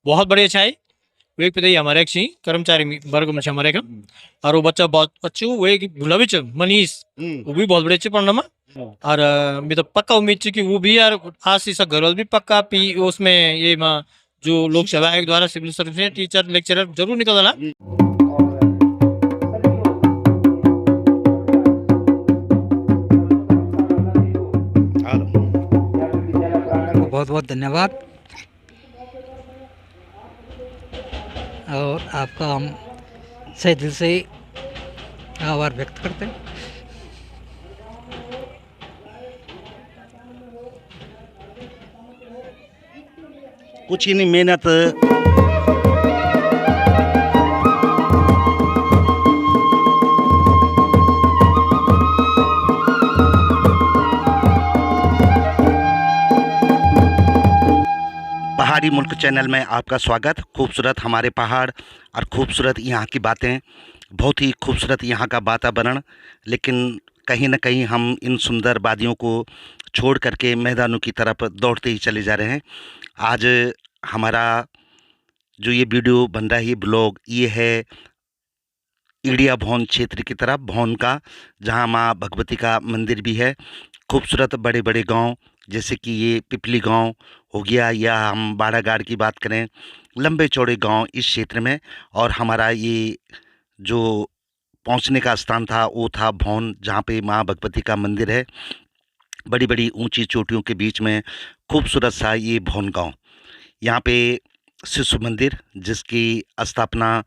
बहुत बड़ी अच्छाई वे पिता हमारे एक सी कर्मचारी वर्ग में हमारे का और वो बच्चा बहुत अच्छे वो एक गुलाबी च मनीष वो भी बहुत बड़े अच्छे पढ़ने में और मैं तो पक्का उम्मीद थी कि वो भी यार आज से सब घर भी पक्का पी उसमें ये जो लोक सेवा आयोग द्वारा सिविल सर्विस टीचर लेक्चरर जरूर निकलना। बहुत बहुत धन्यवाद और आपका हम सही दिल से आभार व्यक्त करते हैं। कुछ ही नहीं मेहनत पहाड़ी मुल्क चैनल में आपका स्वागत। खूबसूरत हमारे पहाड़ और खूबसूरत यहाँ की बातें, बहुत ही खूबसूरत यहाँ का वातावरण, लेकिन कहीं ना कहीं हम इन सुंदर वादियों को छोड़ करके मैदानों की तरफ दौड़ते ही चले जा रहे हैं। आज हमारा जो ये वीडियो बन रहा है, ये ब्लॉग, ये है ईडिया भौन क्षेत्र की तरफ, भौन का, जहाँ माँ भगवती का मंदिर भी है। खूबसूरत बड़े बड़े गांव जैसे कि ये पिपली गांव हो गया, या हम बाड़ागाड़ की बात करें, लंबे चौड़े गांव इस क्षेत्र में। और हमारा ये जो पहुंचने का स्थान था वो था भौन, जहाँ पे माँ भगवती का मंदिर है। बड़ी बड़ी ऊंची चोटियों के बीच में खूबसूरत सा ये भौन गांव। यहाँ पे शिशु मंदिर जिसकी स्थापना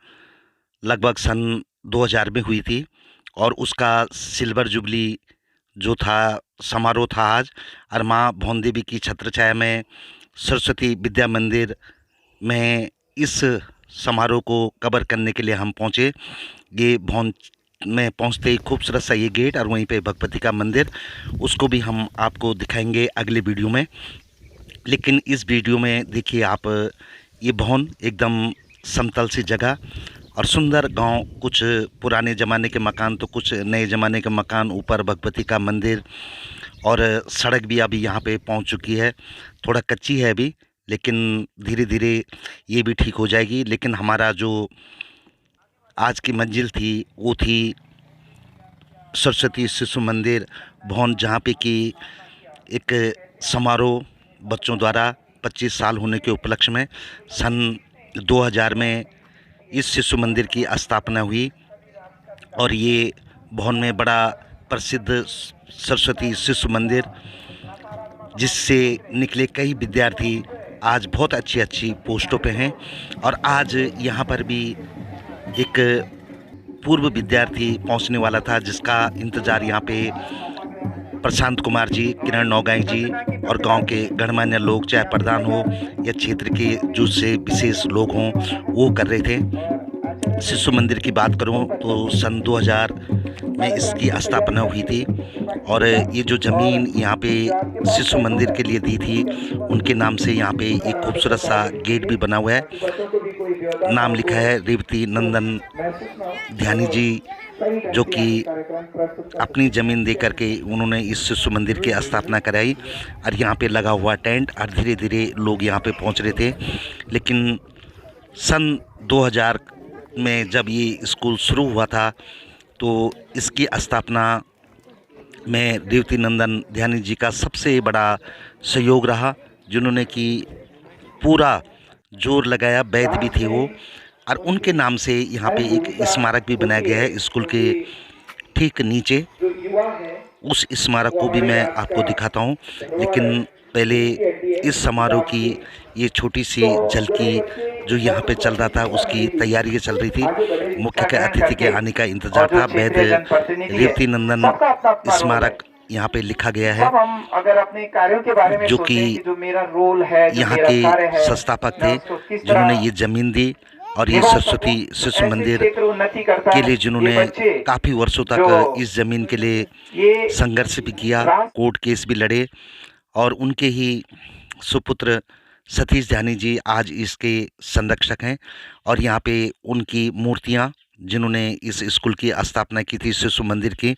लगभग सन 2000 में हुई थी, और उसका सिल्वर जुबली जो था समारोह था आज। और माँ भौन देवी की छत्र छाया में सरस्वती विद्या मंदिर में इस समारोह को कवर करने के लिए हम पहुँचे। ये भौन में पहुँचते ही खूबसूरत सा ये गेट और वहीं पे भगवती का मंदिर, उसको भी हम आपको दिखाएंगे अगले वीडियो में। लेकिन इस वीडियो में देखिए आप, ये भौन एकदम समतल सी जगह और सुंदर गांव, कुछ पुराने ज़माने के मकान तो कुछ नए ज़माने के मकान, ऊपर भगवती का मंदिर, और सड़क भी अभी यहाँ पे पहुँच चुकी है। थोड़ा कच्ची है अभी, लेकिन धीरे धीरे ये भी ठीक हो जाएगी। लेकिन हमारा जो आज की मंजिल थी वो थी सरस्वती शिशु मंदिर भौन, जहाँ पे कि एक समारोह बच्चों द्वारा 25 साल होने के उपलक्ष्य में सन 2000 में इस शिशु मंदिर की स्थापना हुई। और ये भौन में बड़ा प्रसिद्ध सरस्वती शिशु मंदिर, जिससे निकले कई विद्यार्थी आज बहुत अच्छी अच्छी पोस्टों पे हैं। और आज यहाँ पर भी एक पूर्व विद्यार्थी पहुँचने वाला था, जिसका इंतज़ार यहाँ पे प्रशांत कुमार जी, किरण नौगाई जी और गांव के गणमान्य लोग, चाहे प्रधान हो या क्षेत्र के जो से विशेष लोग हों, वो कर रहे थे। शिशु मंदिर की बात करूं तो सन 2000 में इसकी स्थापना हुई थी। और ये जो ज़मीन यहाँ पे शिशु मंदिर के लिए दी थी, उनके नाम से यहाँ पे एक खूबसूरत सा गेट भी बना हुआ है। नाम लिखा है रेवती नंदन ध्यानी जी, जो कि अपनी ज़मीन दे करके उन्होंने इस शिशु मंदिर की स्थापना कराई। और यहाँ पे लगा हुआ टेंट, और धीरे धीरे लोग यहाँ पे पहुँच रहे थे। लेकिन सन 2000 में जब ये स्कूल शुरू हुआ था, तो इसकी स्थापना में रेवती नंदन ध्यानी जी का सबसे बड़ा सहयोग रहा, जिन्होंने कि पूरा जोर लगाया। वैद्य भी थे वो, और उनके नाम से यहाँ पे एक स्मारक भी बनाया गया है स्कूल के ठीक नीचे। उस स्मारक को भी मैं आपको दिखाता हूँ, लेकिन पहले इस समारोह की ये छोटी सी झलकी जो यहाँ पे चल रहा था, उसकी तैयारियाँ चल रही थी। मुख्य के अतिथि के आने का इंतजार था। वैद्य रेवती नंदन स्मारक यहाँ पे लिखा गया है, अगर अपने कार्यों के बारे में जो कि जो मेरा रोल है, यहाँ के संस्थापक थे, जिन्होंने ये ज़मीन दी। और ये सरस्वती शिशु मंदिर के लिए जिन्होंने काफ़ी वर्षों तक इस ज़मीन के लिए संघर्ष भी किया, कोर्ट केस भी लड़े। और उनके ही सुपुत्र सतीश ध्यानी जी आज इसके संरक्षक हैं। और यहाँ पे उनकी मूर्तियाँ, जिन्होंने इस स्कूल की स्थापना की थी शिशु मंदिर की,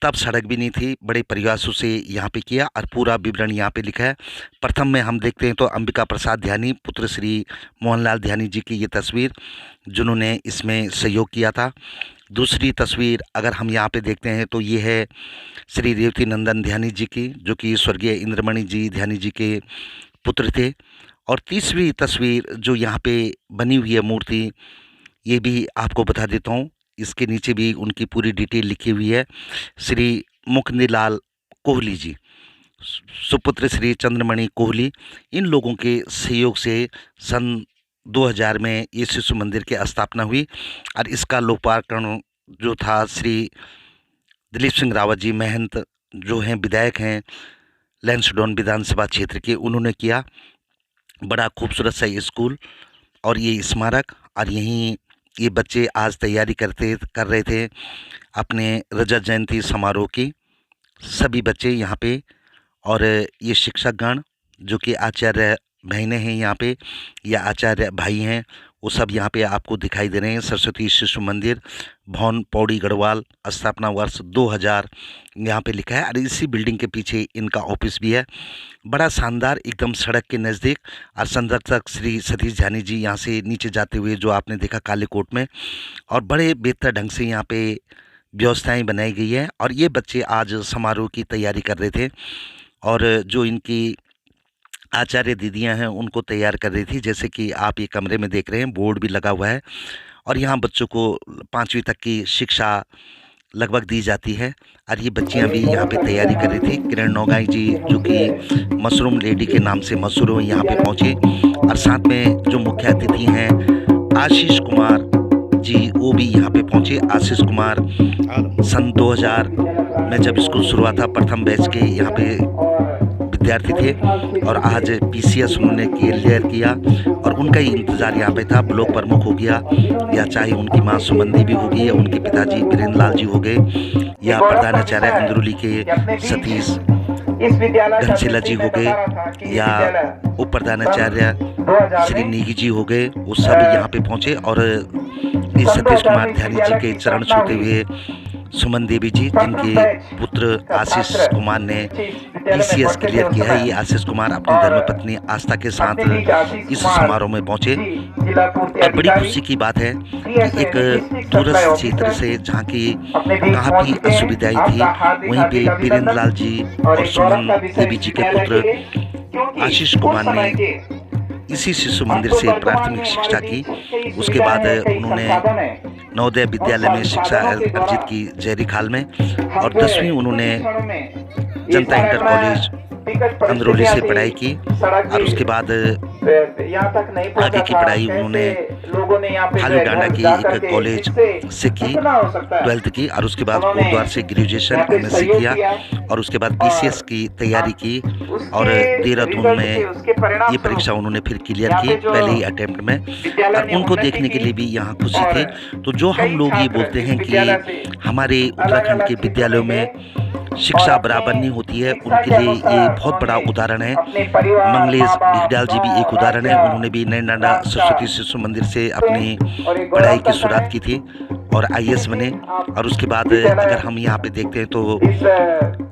तब सड़क भी नहीं थी, बड़े प्रयासों से यहाँ पे किया और पूरा विवरण यहाँ पे लिखा है। प्रथम में हम देखते हैं तो अंबिका प्रसाद ध्यानी पुत्र श्री मोहनलाल ध्यानी जी की ये तस्वीर, जिन्होंने इसमें सहयोग किया था। दूसरी तस्वीर अगर हम यहाँ पे देखते हैं तो ये है श्री रेवती नंदन ध्यानी जी की, जो कि स्वर्गीय इंद्रमणि जी ध्यानी जी के पुत्र थे। और तीसरी तस्वीर जो यहाँ पे बनी हुई है मूर्ति, ये भी आपको बता देता हूँ, इसके नीचे भी उनकी पूरी डिटेल लिखी हुई है। श्री मुकुंदलाल कोहली जी, सुपुत्र श्री चंद्रमणि कोहली, इन लोगों के सहयोग से सन 2000 में ये शिशु मंदिर की स्थापना हुई। और इसका लोकार्पण जो था श्री दिलीप सिंह रावत जी महंत, जो हैं विधायक हैं लैंसडौन विधानसभा क्षेत्र के, उन्होंने किया। बड़ा खूबसूरत सा ये स्कूल और ये स्मारक, और यहीं ये बच्चे आज तैयारी कर रहे थे अपने रजत जयंती समारोह की, सभी बच्चे यहाँ पे। और ये शिक्षकगण जो कि आचार्य बहनें हैं यहाँ पे या आचार्य भाई हैं, वो सब यहाँ पे आपको दिखाई दे रहे हैं। सरस्वती शिशु मंदिर भवन पौड़ी गढ़वाल, स्थापना वर्ष 2000 यहाँ पे लिखा है। और इसी बिल्डिंग के पीछे इनका ऑफिस भी है, बड़ा शानदार, एकदम सड़क के नज़दीक। और संरक्षक श्री सतीश ध्यानी जी यहाँ से नीचे जाते हुए जो आपने देखा काले कोट में, और बड़े बेहतर ढंग से यहाँ पे व्यवस्थाएं बनाई गई है। और ये बच्चे आज समारोह की तैयारी कर रहे थे, और जो इनकी आचार्य दीदियां हैं उनको तैयार कर रही थी। जैसे कि आप ये कमरे में देख रहे हैं, बोर्ड भी लगा हुआ है, और यहाँ बच्चों को 5वीं तक की शिक्षा लगभग दी जाती है। और ये बच्चियाँ भी यहाँ पे तैयारी कर रही थी। किरण नौगाई जी जो कि मशरूम लेडी के नाम से मशहूर हैं, यहाँ पे पहुँचे। और साथ में जो मुख्य अतिथि हैं आशीष कुमार जी, वो भी यहाँ पे पहुँचे। आशीष कुमार सन 2000 में जब स्कूल शुरू हुआ था, प्रथम बैच के यहाँ पे विद्यार्थी थे, और आज पीसीएस उन्होंने क्लियर किया। और उनका ही इंतज़ार यहाँ पे था। ब्लॉक प्रमुख हो गया, या चाहे उनकी माँ सुमंदी भी होगी, या उनके पिताजी वीरेंद्र लाल जी हो गए, या प्रधानाचार्य अंदरुली के सतीश घनशीला जी हो गए, या उप प्रधानाचार्य श्री नेगी जी हो गए, वो सब यहाँ पे पहुँचे। और इस सतीश कुमार ध्यानी जी के चरण छूते हुए सुमन देवी जी, जिनके पुत्र आशीष कुमार ने पीसीएस क्लियर किया है, ये आशीष कुमार अपनी धर्मपत्नी आस्था के साथ इस समारोह में पहुंचे। और बड़ी खुशी की बात है कि एक दूरस्थ क्षेत्र से जहाँ की काफ़ी असुविधाएं थी, वहीं पे वीरेंद्र लाल जी और सुमन देवी जी के पुत्र आशीष कुमार ने इसी शिशु मंदिर से प्राथमिक शिक्षा की। उसके बाद उन्होंने नवोदय विद्यालय में शिक्षा अर्जित की जयरी खाल में, और 10वीं उन्होंने जनता इंटर कॉलेज अंदरौली से पढ़ाई की। और उसके बाद आगे की पढ़ाई उन्होंने फालू डांडा की एक कॉलेज से की, 12th की। और उसके बाद कोटद्वार से ग्रेजुएशन एमएससी किया, और उसके बाद पीसीएस की तैयारी की। और देहरादून में ये परीक्षा उन्होंने फिर क्लियर की पहले ही अटेम्प्ट में। और उनको देखने के लिए भी यहाँ खुशी थे। तो जो हम लोग ये बोलते हैं कि हमारे उत्तराखंड के विद्यालयों में शिक्षा बराबर नहीं होती है, उनके लिए ये बहुत बड़ा उदाहरण है। मंगलेश भिगडाल जी भी एक उदाहरण है। उन्होंने भी नैनडांडा सरस्वती शिशु मंदिर से अपनी पढ़ाई की शुरुआत की थी और आईएएस बने। और उसके बाद अगर हम यहाँ पे देखते हैं तो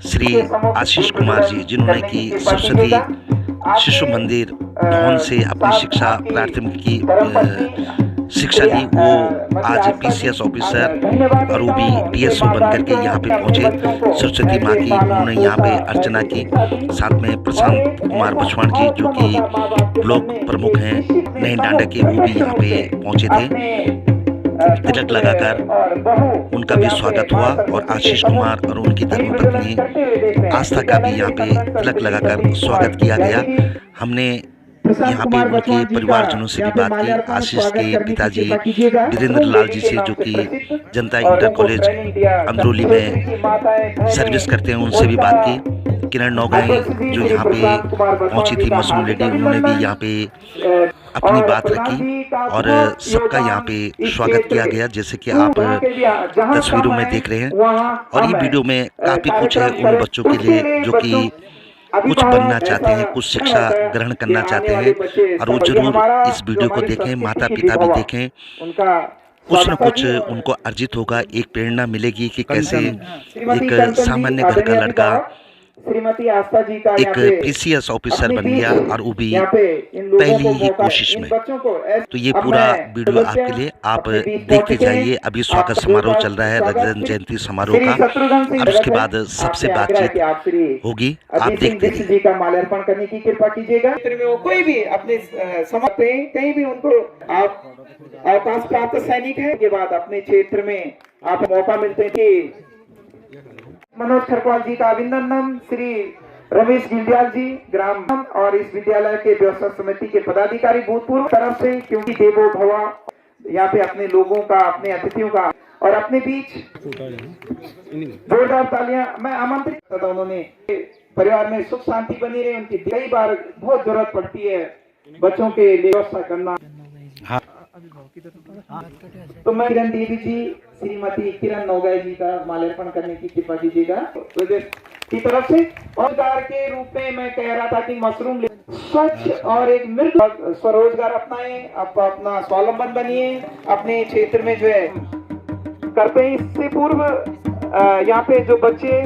श्री आशीष कुमार जी, जिन्होंने की सरस्वती शिशु मंदिर भवन से अपनी शिक्षा प्राथमिक की शिक्षा ली, वो आज पीसीएस ऑफिसर और वो भी डीएसओ बनकर के यहाँ पे पहुँचे। सरस्वती माँ की उन्होंने यहाँ पे अर्चना की। साथ में प्रशांत कुमार बछवान जी जो कि ब्लॉक प्रमुख हैं नैनडांडा के, वो भी यहाँ पे पहुँचे थे। तिलक लगाकर उनका भी स्वागत हुआ, और आशीष कुमार और उनकी धर्मपत्नी आस्था का भी यहाँ पे तिलक लगाकर स्वागत किया गया। हमने यहाँ पे उनके परिवारजनों से भी बात की। आशीष के पिताजी वीरेंद्र लाल जी से, जो कि जनता इंटर कॉलेज अंदरौली में सर्विस करते हैं, उनसे भी बात की। किरण नौगाई जो यहाँ पे पहुंची थी मशरूम लेडी, उन्होंने भी यहाँ पे अपनी बात रखी, और सबका यहाँ पे स्वागत किया गया, जैसे कि आप तस्वीरों में देख रहे हैं। और ये वीडियो में काफ़ी कुछ है उन बच्चों के लिए जो कि कुछ बनना चाहते हैं, कुछ शिक्षा ग्रहण करना चाहते हैं, और वो जरूर इस वीडियो को देखें, माता पिता भी देखें। कुछ न कुछ उनको अर्जित होगा, एक प्रेरणा मिलेगी कि कैसे एक सामान्य घर का लड़का श्रीमती आस्था जी का यहाँ एक पे पीसीएस ऑफिसर अपने बन बीच गया, और वो भी यहाँ पे इन लोगों पहली को ही मौका है, कोशिश इन में। बच्चों को तो ये अब पूरा मैं वीडियो सदस्य आपके लिए, आप अपने बीच देखते पहुंच चुके हैं। जाइए। अभी स्वागत आपका समारोह जोरदार चल रहा है, स्वागत रजत जयंती समारोह श्री का, शत्रुघ्न सिंह और उसके भगत बाद है। सबसे आपसे आग्रह है बातचीत कि आप श्री होगी, आप अजीत सिंह देखते बिष्ट रहिए। जी का माल्यार्पण करने की कृपा कीजिएगा। क्षेत्र में वो कोई भी अपने समाज पे कहीं भी उनको आप अवकाश प्राप्त सैनिक है के बाद अपने क्षेत्र में आप मौका मिलते हैं कि मनोज खरकवाल जी का अभिनंदन, श्री रमेश गिलडियाल जी ग्राम और इस विद्यालय के व्यवस्था समिति के पदाधिकारी भूतपूर्व तरफ से, क्योंकि देवो भवा यहाँ पे अपने लोगों का, अपने अतिथियों का और अपने बीच जोरदार तालियां मैं आमंत्रित करता हूं। उन्होंने परिवार में सुख शांति बनी रहे, उनकी कई बार बहुत जरूरत पड़ती है बच्चों के लिए व्यवस्था करना। तो मैं किरण देवी जी, श्रीमती किरण नौगाई जी का माल्यार्पण करने की कृपा कीजिएगा की तरफ से। औजार के रूप में मैं कह रहा था कि मशरूम स्वच्छ और एक मृदु स्वरोजगार अपनाएं, आप अपना स्वावलंबन बनिए, अपने क्षेत्र में जो है करते हैं। इससे पूर्व यहाँ पे जो बच्चे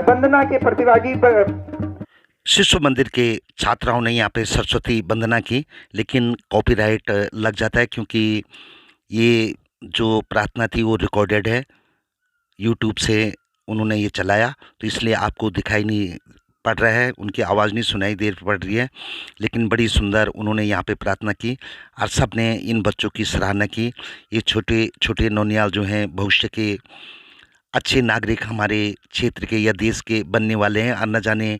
वंदना के प्रतिभागी शिशु मंदिर के छात्राओं ने यहाँ पे सरस्वती वंदना की, लेकिन कॉपीराइट लग जाता है क्योंकि ये जो प्रार्थना थी वो रिकॉर्डेड है, यूट्यूब से उन्होंने ये चलाया, तो इसलिए आपको दिखाई नहीं पड़ रहा है, उनकी आवाज़ नहीं सुनाई दे पड़ रही है, लेकिन बड़ी सुंदर उन्होंने यहाँ पे प्रार्थना की और सब ने इन बच्चों की सराहना की। ये छोटे छोटे नौनियाल जो हैं भविष्य के अच्छे नागरिक हमारे क्षेत्र के या देश के बनने वाले हैं, और न जाने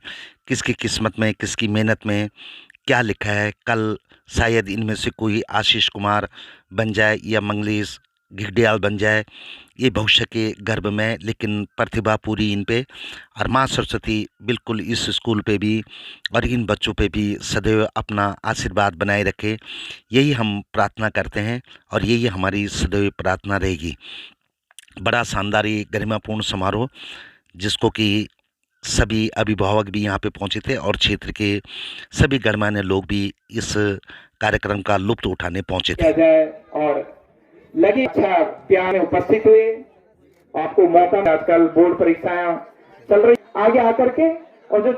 किसकी किस्मत में, किसकी मेहनत में क्या लिखा है। कल शायद इनमें से कोई आशीष कुमार बन जाए या मंगलेश घिगडियाल बन जाए, ये भविष्य के गर्भ में, लेकिन प्रतिभा पूरी इन पे, और माँ सरस्वती बिल्कुल इस स्कूल पे भी और इन बच्चों पे भी सदैव अपना आशीर्वाद बनाए रखे, यही हम प्रार्थना करते हैं और यही हमारी सदैव प्रार्थना रहेगी। बड़ा शानदार ये गरिमापूर्ण समारोह, जिसको कि सभी अभिभावक भी यहाँ पे पहुँचे थे और क्षेत्र के सभी गणमान्य लोग भी इस कार्यक्रम का लुत्फ उठाने पहुँचे थे। और लगे अच्छा प्यार में उपस्थित हुए, आपको मौका, आजकल बोर्ड परीक्षाएं चल रही, आगे आकर के, और जो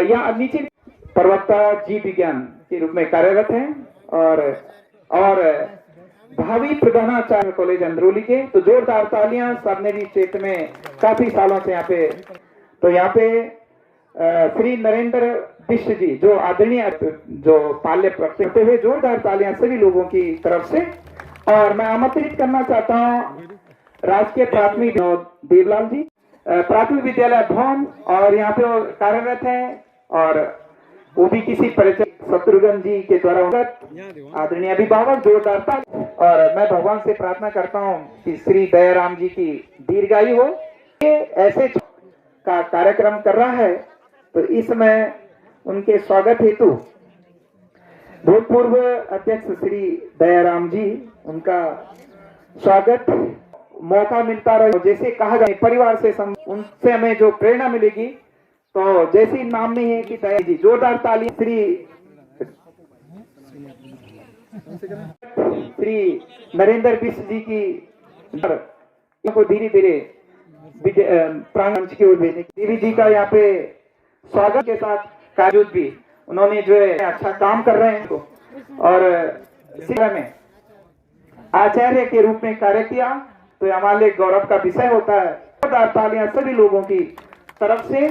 यहाँ नीचे प्रवक्ता जीव विज्ञान के रूप में कार्यरत हैं और भावी प्रधानाचार्य कॉलेज अंदरौली के, तो जोरदार तालियां। सबने भी क्षेत्र में काफी सालों से यहाँ पे, तो यहाँ पे श्री नरेंद्र बिष्ट जी जो आदरणीय जो पाल्य करते हुए, जोरदार तालियां सभी लोगों की तरफ से। और मैं आमंत्रित करना चाहता हूँ राजकीय प्राथमिक देवलाल जी, प्राथमिक विद्यालय भवन, और यहाँ पे कार्यरत हैं, और वो भी किसी परिचय शत्रुघ्न जी के द्वारा आदरणीय अभिभावक, जोरदार ताली। और मैं भगवान से प्रार्थना करता हूँ कि श्री दयाराम जी की दीर्घायु हो। ये ऐसे का कार्यक्रम कर रहा है, तो इसमें उनके स्वागत हेतु भूतपूर्व अध्यक्ष श्री दयाराम जी, उनका स्वागत मौका मिलता रहे। जैसे कहा जाए परिवार से उनसे हमें जो प्रेरणा मिलेगी, तो जैसे नाम में है कि दया जी, जोरदार ताली। श्री नरेंद्र बिष्ट जी की को धीरे धीरे प्रांगण की ओर भेजने, देवी जी का यहाँ पे स्वागत के साथ काजूद भी उन्होंने जो है अच्छा काम कर रहे हैं, और शिक्षा में आचार्य के रूप में कार्य किया, तो हमारे लिए गौरव का विषय होता है। तालियां सभी लोगों की तरफ से।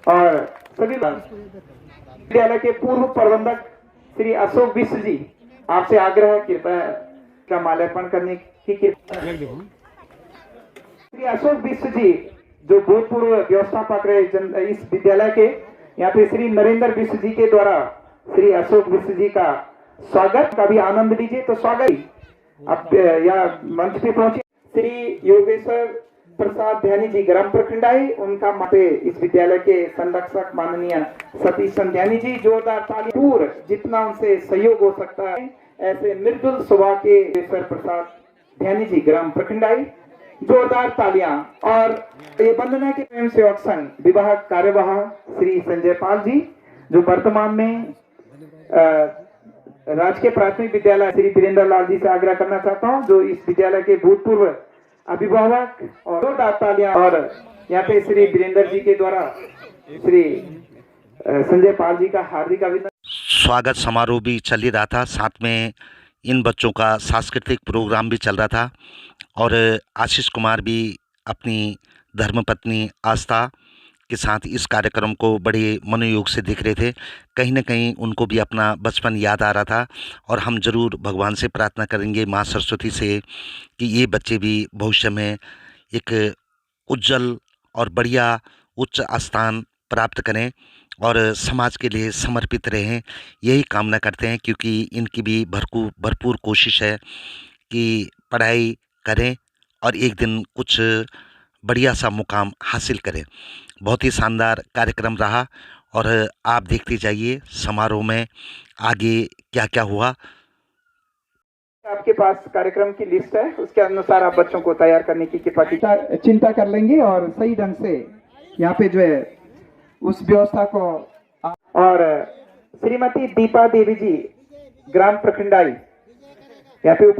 और सभी विद्यालय के पूर्व प्रबंधक श्री अशोक बिष्ट जी, आपसे आग्रह है कृपया का माल्यार्पण करने की कृपा। श्री अशोक बिष्ट जी जो भूतपूर्व व्यवस्थापक रहे इस विद्यालय के, यहाँ पे श्री नरेंद्र बिष्ट जी के द्वारा श्री अशोक बिष्ट जी का स्वागत का भी आनंद लीजिए। तो स्वागत आप यहाँ मंच पे पहुंचे। श्री योगेश्वर प्रसाद ध्यानी जी ग्राम प्रखंडाई, उनका माते इस विद्यालय के संरक्षक माननीय सतीश चंद ध्यानी जी, जोरदार ताली। पूर्ण जितना उनसे सहयोग हो सकता है ऐसे मृदुल स्वभाव के योगेश्वर प्रसाद ध्यानी जी ग्राम प्रखंडाई, जोरदार तालियां। और ये वंदना के स्वयं सेवक संघ विभाग कार्यवाह श्री संजय पाल जी, जो वर्तमान में राजकीय प्राथमिक विद्यालय श्री वीरेंद्र लाल जी से आग्रह करना चाहता हूं, जो इस विद्यालय के भूतपूर्व अभिभावक और जोरदार तालियां। और यहाँ पे श्री वीरेंद्र जी के द्वारा श्री संजय पाल जी का हार्दिक अभिनंदन। स्वागत समारोह भी चल ही रहा था, साथ में इन बच्चों का सांस्कृतिक प्रोग्राम भी चल रहा था और आशीष कुमार भी अपनी धर्मपत्नी आस्था के साथ इस कार्यक्रम को बड़े मनोयोग से देख रहे थे। कहीं ना कहीं उनको भी अपना बचपन याद आ रहा था और हम ज़रूर भगवान से प्रार्थना करेंगे, माँ सरस्वती से, कि ये बच्चे भी भविष्य में एक उज्जवल और बढ़िया उच्च स्थान प्राप्त करें और समाज के लिए समर्पित रहें। यही कामना करते हैं, क्योंकि इनकी भी भरपूर कोशिश है कि पढ़ाई करें और एक दिन कुछ बढ़िया सा मुकाम हासिल करें। बहुत ही शानदार कार्यक्रम रहा और आप देखते जाइए समारोह में आगे क्या क्या हुआ। आपके पास कार्यक्रम की लिस्ट है, उसके अनुसार आप बच्चों को तैयार करने की कृपा की चिंता कर लेंगे और सही ढंग से यहाँ पे जो है उस व्यवस्था को। और श्रीमती दीपा देवी जी ग्राम प्रखंडाई यहाँ पे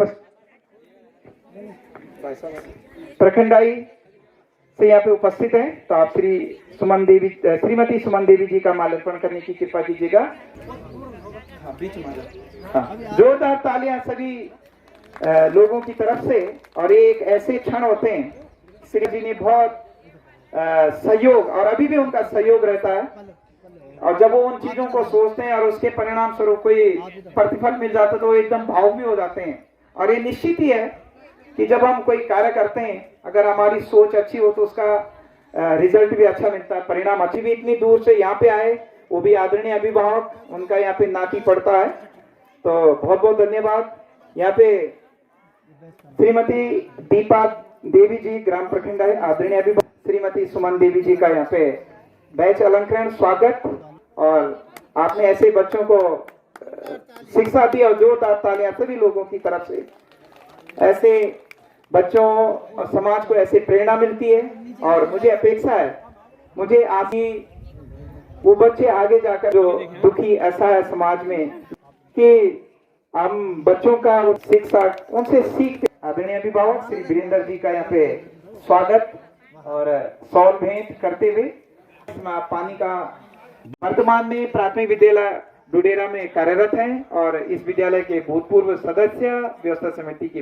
प्रखंडाई से यहाँ पे उपस्थित हैं, तो आप श्रीमती सुमन देवी जी का माल्यार्पण करने की कृपा कीजिएगा। जोरदार तालियां सभी लोगों की तरफ से। और ये एक ऐसे क्षण होते हैं, श्री जी ने बहुत सहयोग और अभी भी उनका सहयोग रहता है, और जब वो उन चीजों को सोचते हैं और उसके परिणाम स्वरूप कोई प्रतिफल मिल जाता है तो वो एकदम भावुक भी हो जाते हैं। और ये निश्चित ही है कि जब हम कोई कार्य करते हैं, अगर हमारी सोच अच्छी हो तो उसका रिजल्ट भी अच्छा मिलता है, परिणाम अच्छी। भी इतनी दूर से यहाँ पे आए, वो भी आदरणीय अभिभावक, उनका यहाँ पे नाती पड़ता है, तो बहुत बहुत धन्यवाद। यहाँ पे श्रीमती दीपा देवी जी ग्राम प्रखंड है, आदरणीय अभिभावक श्रीमती सुमन देवी जी का यहाँ पे बैच अलंकरण स्वागत। और आपने ऐसे बच्चों को शिक्षा दी और जोरदार तालियां सभी लोगों की तरफ से। ऐसे बच्चों और समाज को ऐसे प्रेरणा मिलती है और मुझे अपेक्षा है, मुझे आगे वो बच्चे आगे जाकर जो दुखी ऐसा है समाज में कि हम बच्चों का शिक्षा उनसे सीखते। आदरणीय अभिभावक श्री वीरेंद्र जी का यहाँ पे स्वागत और सौल भेंट करते हुए पानी का वर्तमान में प्राथमिक विद्यालय डुडेरा में कार्यरत हैं और इस विद्यालय के भूतपूर्व सदस्य, व्यवस्था समिति के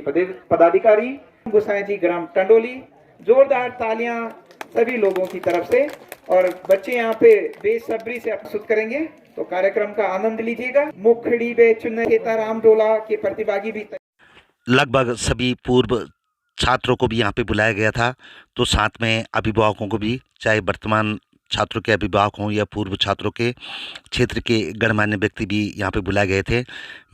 पदाधिकारी गोसाई जी ग्राम टंडोली। जोरदार तालियां सभी लोगों की तरफ से। और बच्चे यहाँ पे बेसब्री से प्रस्तुत करेंगे, तो कार्यक्रम का आनंद लीजिएगा। मुखड़ी बे चुन राम डोला के प्रतिभागी भी लगभग सभी पूर्व छात्रों को भी यहाँ पे बुलाया गया था, तो साथ में अभिभावकों को भी, चाहे वर्तमान छात्रों के अभिभावक हों या पूर्व छात्रों के, क्षेत्र के गणमान्य व्यक्ति भी यहाँ पे बुलाए गए थे।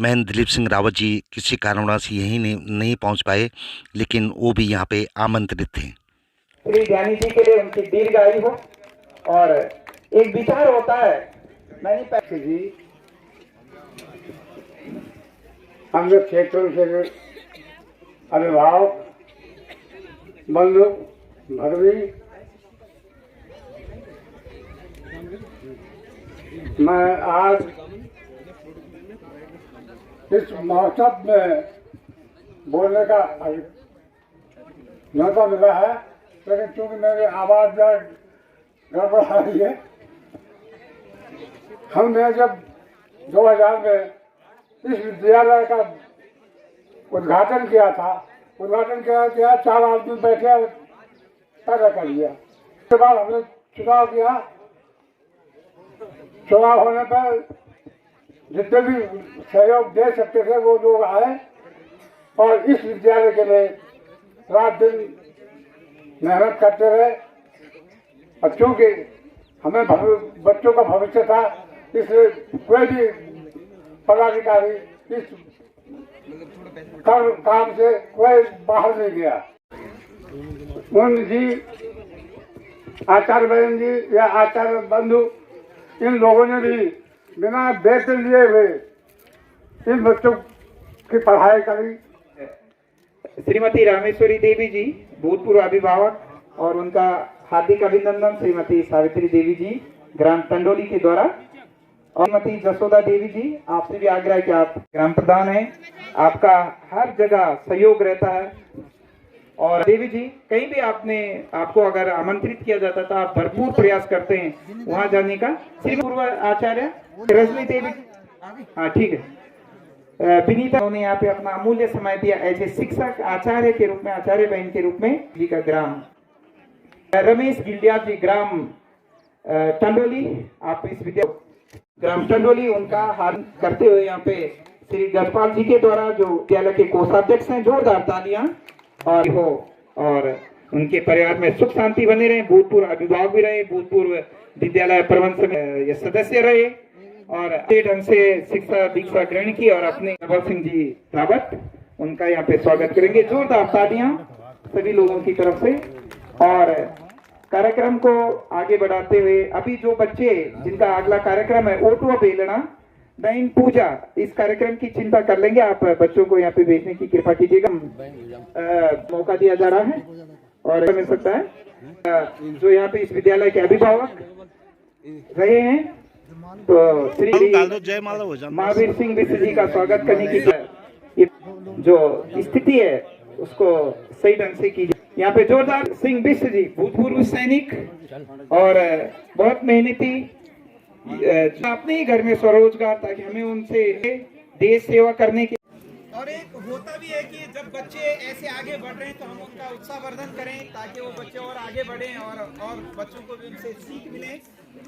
मैन दिलीप सिंह रावत जी किसी कारणवश यहीं नहीं पहुँच पाए, लेकिन वो भी यहाँ पे आमंत्रित थे। श्री ज्ञानी जी के लिए उनकी दीर्घायु हो। और एक विचार होता है, मैंने पैसे जी हम लोग क्षेत्रों से अभिभावक बंधु भरवी, मैं आज इस महोत्सव में बोलने का न्योता मिला है, लेकिन चूंकि मेरी आवाज गड़बड़ आ रही है। हमने जब 2000 में इस विद्यालय का उद्घाटन किया था, किया 4 आदमी बैठे पैदा कर लिया। उसके बाद हमने चुनाव किया। चुनाव होने पर जितने भी सहयोग दे सकते थे वो लोग आए और इस विद्यालय के लिए रात दिन मेहनत करते रहे। और चूंकि हमें बच्चों का भविष्य था, इसलिए कोई भी पदाधिकारी इस काम से कोई बाहर नहीं गया। उन जी, आचार्य बहन जी या आचार्य बंधु, इन लोगों ने भी बिना वेतन लिए हुए इन बच्चों की पढ़ाई करी। श्रीमती रामेश्वरी देवी जी भूतपूर्व अभिभावक, और उनका हार्दिक अभिनंदन श्रीमती सावित्री देवी जी ग्राम टंडोली के द्वारा। और श्रीमती जसोदा देवी जी, आपसे भी आग्रह है कि आप ग्राम प्रधान हैं, आपका हर जगह सहयोग रहता है। और देवी जी, कहीं भी आपको अगर आमंत्रित किया जाता तो आप भरपूर प्रयास करते हैं वहां जाने का। श्री पूर्व आचार्य रजनी देवी, हाँ ठीक है, विनीता, उन्होंने यहाँ पे अपना अमूल्य समय दिया ऐसे शिक्षक आचार्य के रूप में, आचार्य बहन के रूप में जी का ग्राम। रमेश गिल्डिया जी, ग्राम टंडोली, आप इस विद्या ग्राम टंडोली, उनका हार करते हुए यहाँ पे श्री गजपाल जी के द्वारा जो विद्यालय के कोषाध्यक्ष हैं, जोरदार तालियां और हो, और उनके परिवार में सुख शांति बने रहे। भूतपूर्व अभिभावक भी रहे, भूतपूर्व विद्यालय प्रबंध समिति ये सदस्य रहे और अच्छे ढंग से शिक्षा दीक्षा ग्रहण की। और अपने नवल सिंह जी रावत, उनका यहाँ पे स्वागत करेंगे, जोरदार तालियां सभी लोगों की तरफ से। और कार्यक्रम को आगे बढ़ाते हुए अभी जो बच्चे जिनका अगला कार्यक्रम है ओटुआ बेलना नयन पूजा, इस कार्यक्रम की चिंता कर लेंगे। आप बच्चों को यहाँ पे भेजने की कृपा कीजिएगा, मौका दिया जा रहा है और मिल सकता है। जो यहाँ पे इस विद्यालय के अभिभावक रहे हैं तो श्री महावीर सिंह बिष्ट जी का स्वागत करने की जो स्थिति है उसको सही ढंग से कीजिए। यहाँ पे जोरदार सिंह बिष्ट जी, भूतपूर्व सैनिक और बहुत मेहनती, अपने ही घर में स्वरोजगार, ताकि हमें उनसे देश सेवा करने की। और एक होता भी है कि जब बच्चे ऐसे आगे बढ़ रहे हैं तो हम उनका उत्साहवर्धन करें ताकि वो बच्चे और आगे बढ़ें और बच्चों को भी उनसे सीख मिले।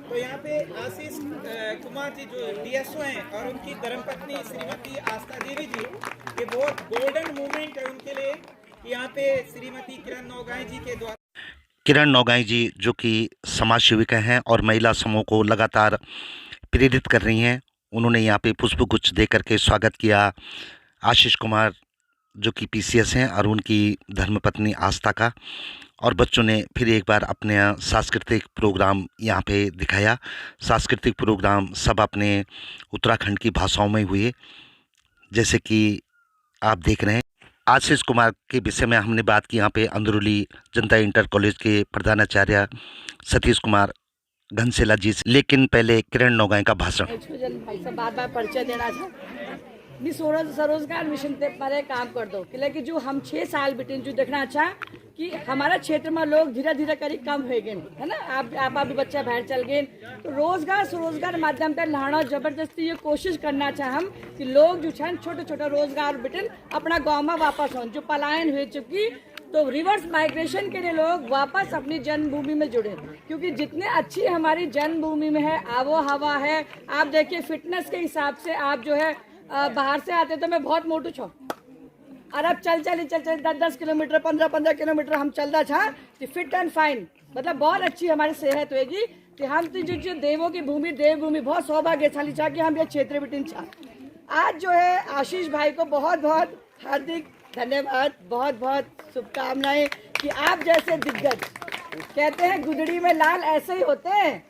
तो यहाँ पे आशीष कुमार जी जो डीएसओ हैं और उनकी धर्मपत्नी श्रीमती आस्था देवी जी, ये बहुत गोल्डन मूवमेंट है उनके लिए। यहाँ पे श्रीमती किरण नौगाई जी के द्वारा, किरण नौगाई जी जो कि समाज सेविका हैं और महिला समूह को लगातार प्रेरित कर रही हैं, उन्होंने यहाँ पे पुष्पगुच्छ दे करके स्वागत किया। आशीष कुमार जो कि पीसीएस हैं और उनकी धर्मपत्नी आस्था का, और बच्चों ने फिर एक बार अपने सांस्कृतिक प्रोग्राम यहाँ पे दिखाया। सांस्कृतिक प्रोग्राम सब अपने उत्तराखंड की भाषाओं में हुए, जैसे कि आप देख रहे हैं। आशीष कुमार के विषय में हमने बात की यहाँ पे अंदरुली जनता इंटर कॉलेज के प्रधानाचार्य सतीश कुमार घनसेला जी से, लेकिन पहले किरण नौगाई का भाषण। भाई साहब बार परिचय देना था, मी स्वरोजगार मिशन पे परे काम कर दो, कि जो हम 6 साल बिटिन जो देखना अच्छा कि हमारा क्षेत्र में लोग धीरे धीरे करी कम हो गए है ना। आप भी बच्चा बाहर चल गए तो रोजगार स्वरोजगार माध्यम पे लाना जबरदस्ती ये कोशिश करना चाह हम कि लोग जो है छोटे छोटे रोजगार बिटिन अपना गाँव में वापस हो, जो पलायन हो चुकी तो रिवर्स माइग्रेशन के लिए लोग वापस अपनी जन्मभूमि में जुड़े, क्योंकि जितने अच्छी हमारी जन्मभूमि में है आबो हवा है। आप देखिए फिटनेस के हिसाब से आप जो है बाहर से आते तो मैं बहुत मोटू छो और अब चल 10 किलोमीटर 15 किलोमीटर हम चलता छा तो फिट एंड फाइन, मतलब बहुत अच्छी हमारी सेहत होगी। कि हम तो जो देवों की भूमि देवभूमि बहुत सौभाग्यशाली छा कि हम ये क्षेत्र बिटिन छा। आज जो है आशीष भाई को बहुत बहुत हार्दिक धन्यवाद, बहुत बहुत शुभकामनाएं कि आप जैसे दिग्गज, कहते हैं गुदड़ी में लाल ऐसे ही होते हैं,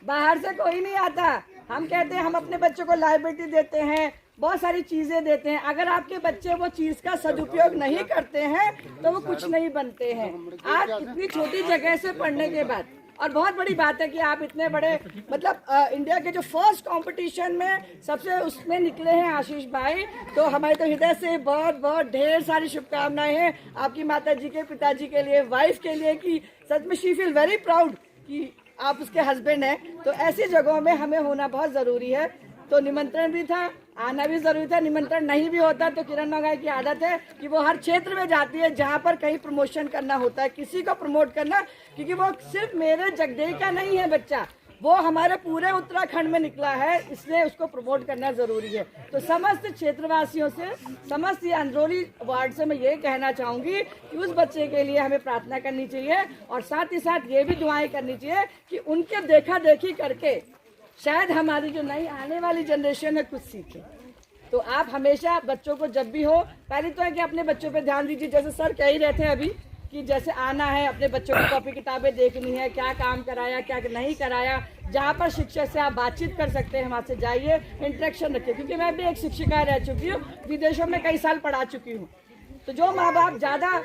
बाहर से कोई नहीं आता। हम कहते हैं हम अपने बच्चों को लाइब्रेरी देते हैं, बहुत सारी चीज़ें देते हैं, अगर आपके बच्चे वो चीज़ का सदुपयोग नहीं करते हैं तो वो कुछ नहीं बनते हैं। आज इतनी छोटी जगह से पढ़ने के बाद, और बहुत बड़ी बात है कि आप इतने बड़े मतलब इंडिया के जो फर्स्ट कंपटीशन में सबसे उसमें निकले हैं आशीष भाई, तो हमारे तो हृदय से बहुत बहुत ढेर सारी शुभकामनाएं हैं आपकी माता जी के पिताजी के लिए, वाइफ के लिए, कि सच में शी फील वेरी प्राउड कि आप उसके हस्बैंड हैं। तो ऐसी जगहों में हमें होना बहुत ज़रूरी है। तो निमंत्रण भी था, आना भी जरूरी था, निमंत्रण नहीं भी होता तो किरण नौगाई की आदत है कि वो हर क्षेत्र में जाती है जहाँ पर कहीं प्रमोशन करना होता है, किसी को प्रमोट करना, क्योंकि वो सिर्फ मेरे जगदेई का नहीं है बच्चा, वो हमारे पूरे उत्तराखंड में निकला है, इसलिए उसको प्रमोट करना जरूरी है। तो समस्त क्षेत्रवासियों से, समस्त ये अंदरौली वार्ड से मैं ये कहना चाहूँगी कि उस बच्चे के लिए हमें प्रार्थना करनी चाहिए और साथ ही साथ ये भी दुआएं करनी चाहिए कि उनके देखा देखी करके शायद हमारी जो नई आने वाली जनरेशन है कुछ सीखे। तो आप हमेशा बच्चों को जब भी हो, पहले तो है कि अपने बच्चों पे ध्यान दीजिए, जैसे सर कह ही रहे थे अभी कि जैसे आना है अपने बच्चों की कॉपी किताबें देखनी है, क्या काम कराया क्या नहीं कराया, जहाँ पर शिक्षक से आप बातचीत कर सकते हैं वहाँ से जाइए, इंटरेक्शन रखिए, क्योंकि मैं भी एक शिक्षिका रह चुकी हूँ, विदेशों में कई साल पढ़ा चुकी हूँ। तो जो माँ बाप ज़्यादा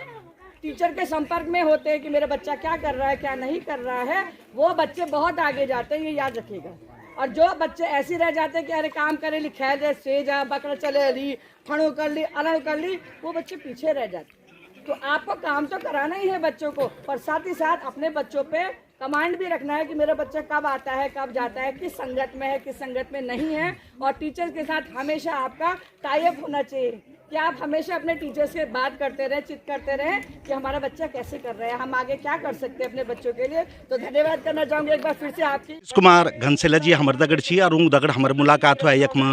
टीचर के संपर्क में होते हैं कि मेरा बच्चा क्या कर रहा है क्या नहीं कर रहा है, वो बच्चे बहुत आगे जाते हैं, ये याद रखिएगा। और जो बच्चे ऐसे रह जाते हैं कि अरे काम करे ली, खेल रहे, से जा बकरा चले ली, फणो कर ली, अलग कर ली, वो बच्चे पीछे रह जाते। तो आपको काम तो कराना ही है बच्चों को, पर साथ ही साथ अपने बच्चों पे कमांड भी रखना है कि मेरा बच्चा कब आता है, कब जाता है, किस संगत में है, किस संगत में नहीं है। और टीचर्स के साथ हमेशा आपका टाई अप होना चाहिए कि आप हमेशा अपने टीचर्स से बात करते रहें, चित करते रहें कि हमारा बच्चा कैसे कर रहा है, हम आगे क्या कर सकते हैं अपने बच्चों के लिए। तो धन्यवाद करना चाहूँगी एक बार फिर से आपकी। कुमार घनसेला जी हमर दगड़ छी और ऊ दगड़ हमर मुलाकात हुआ यखमा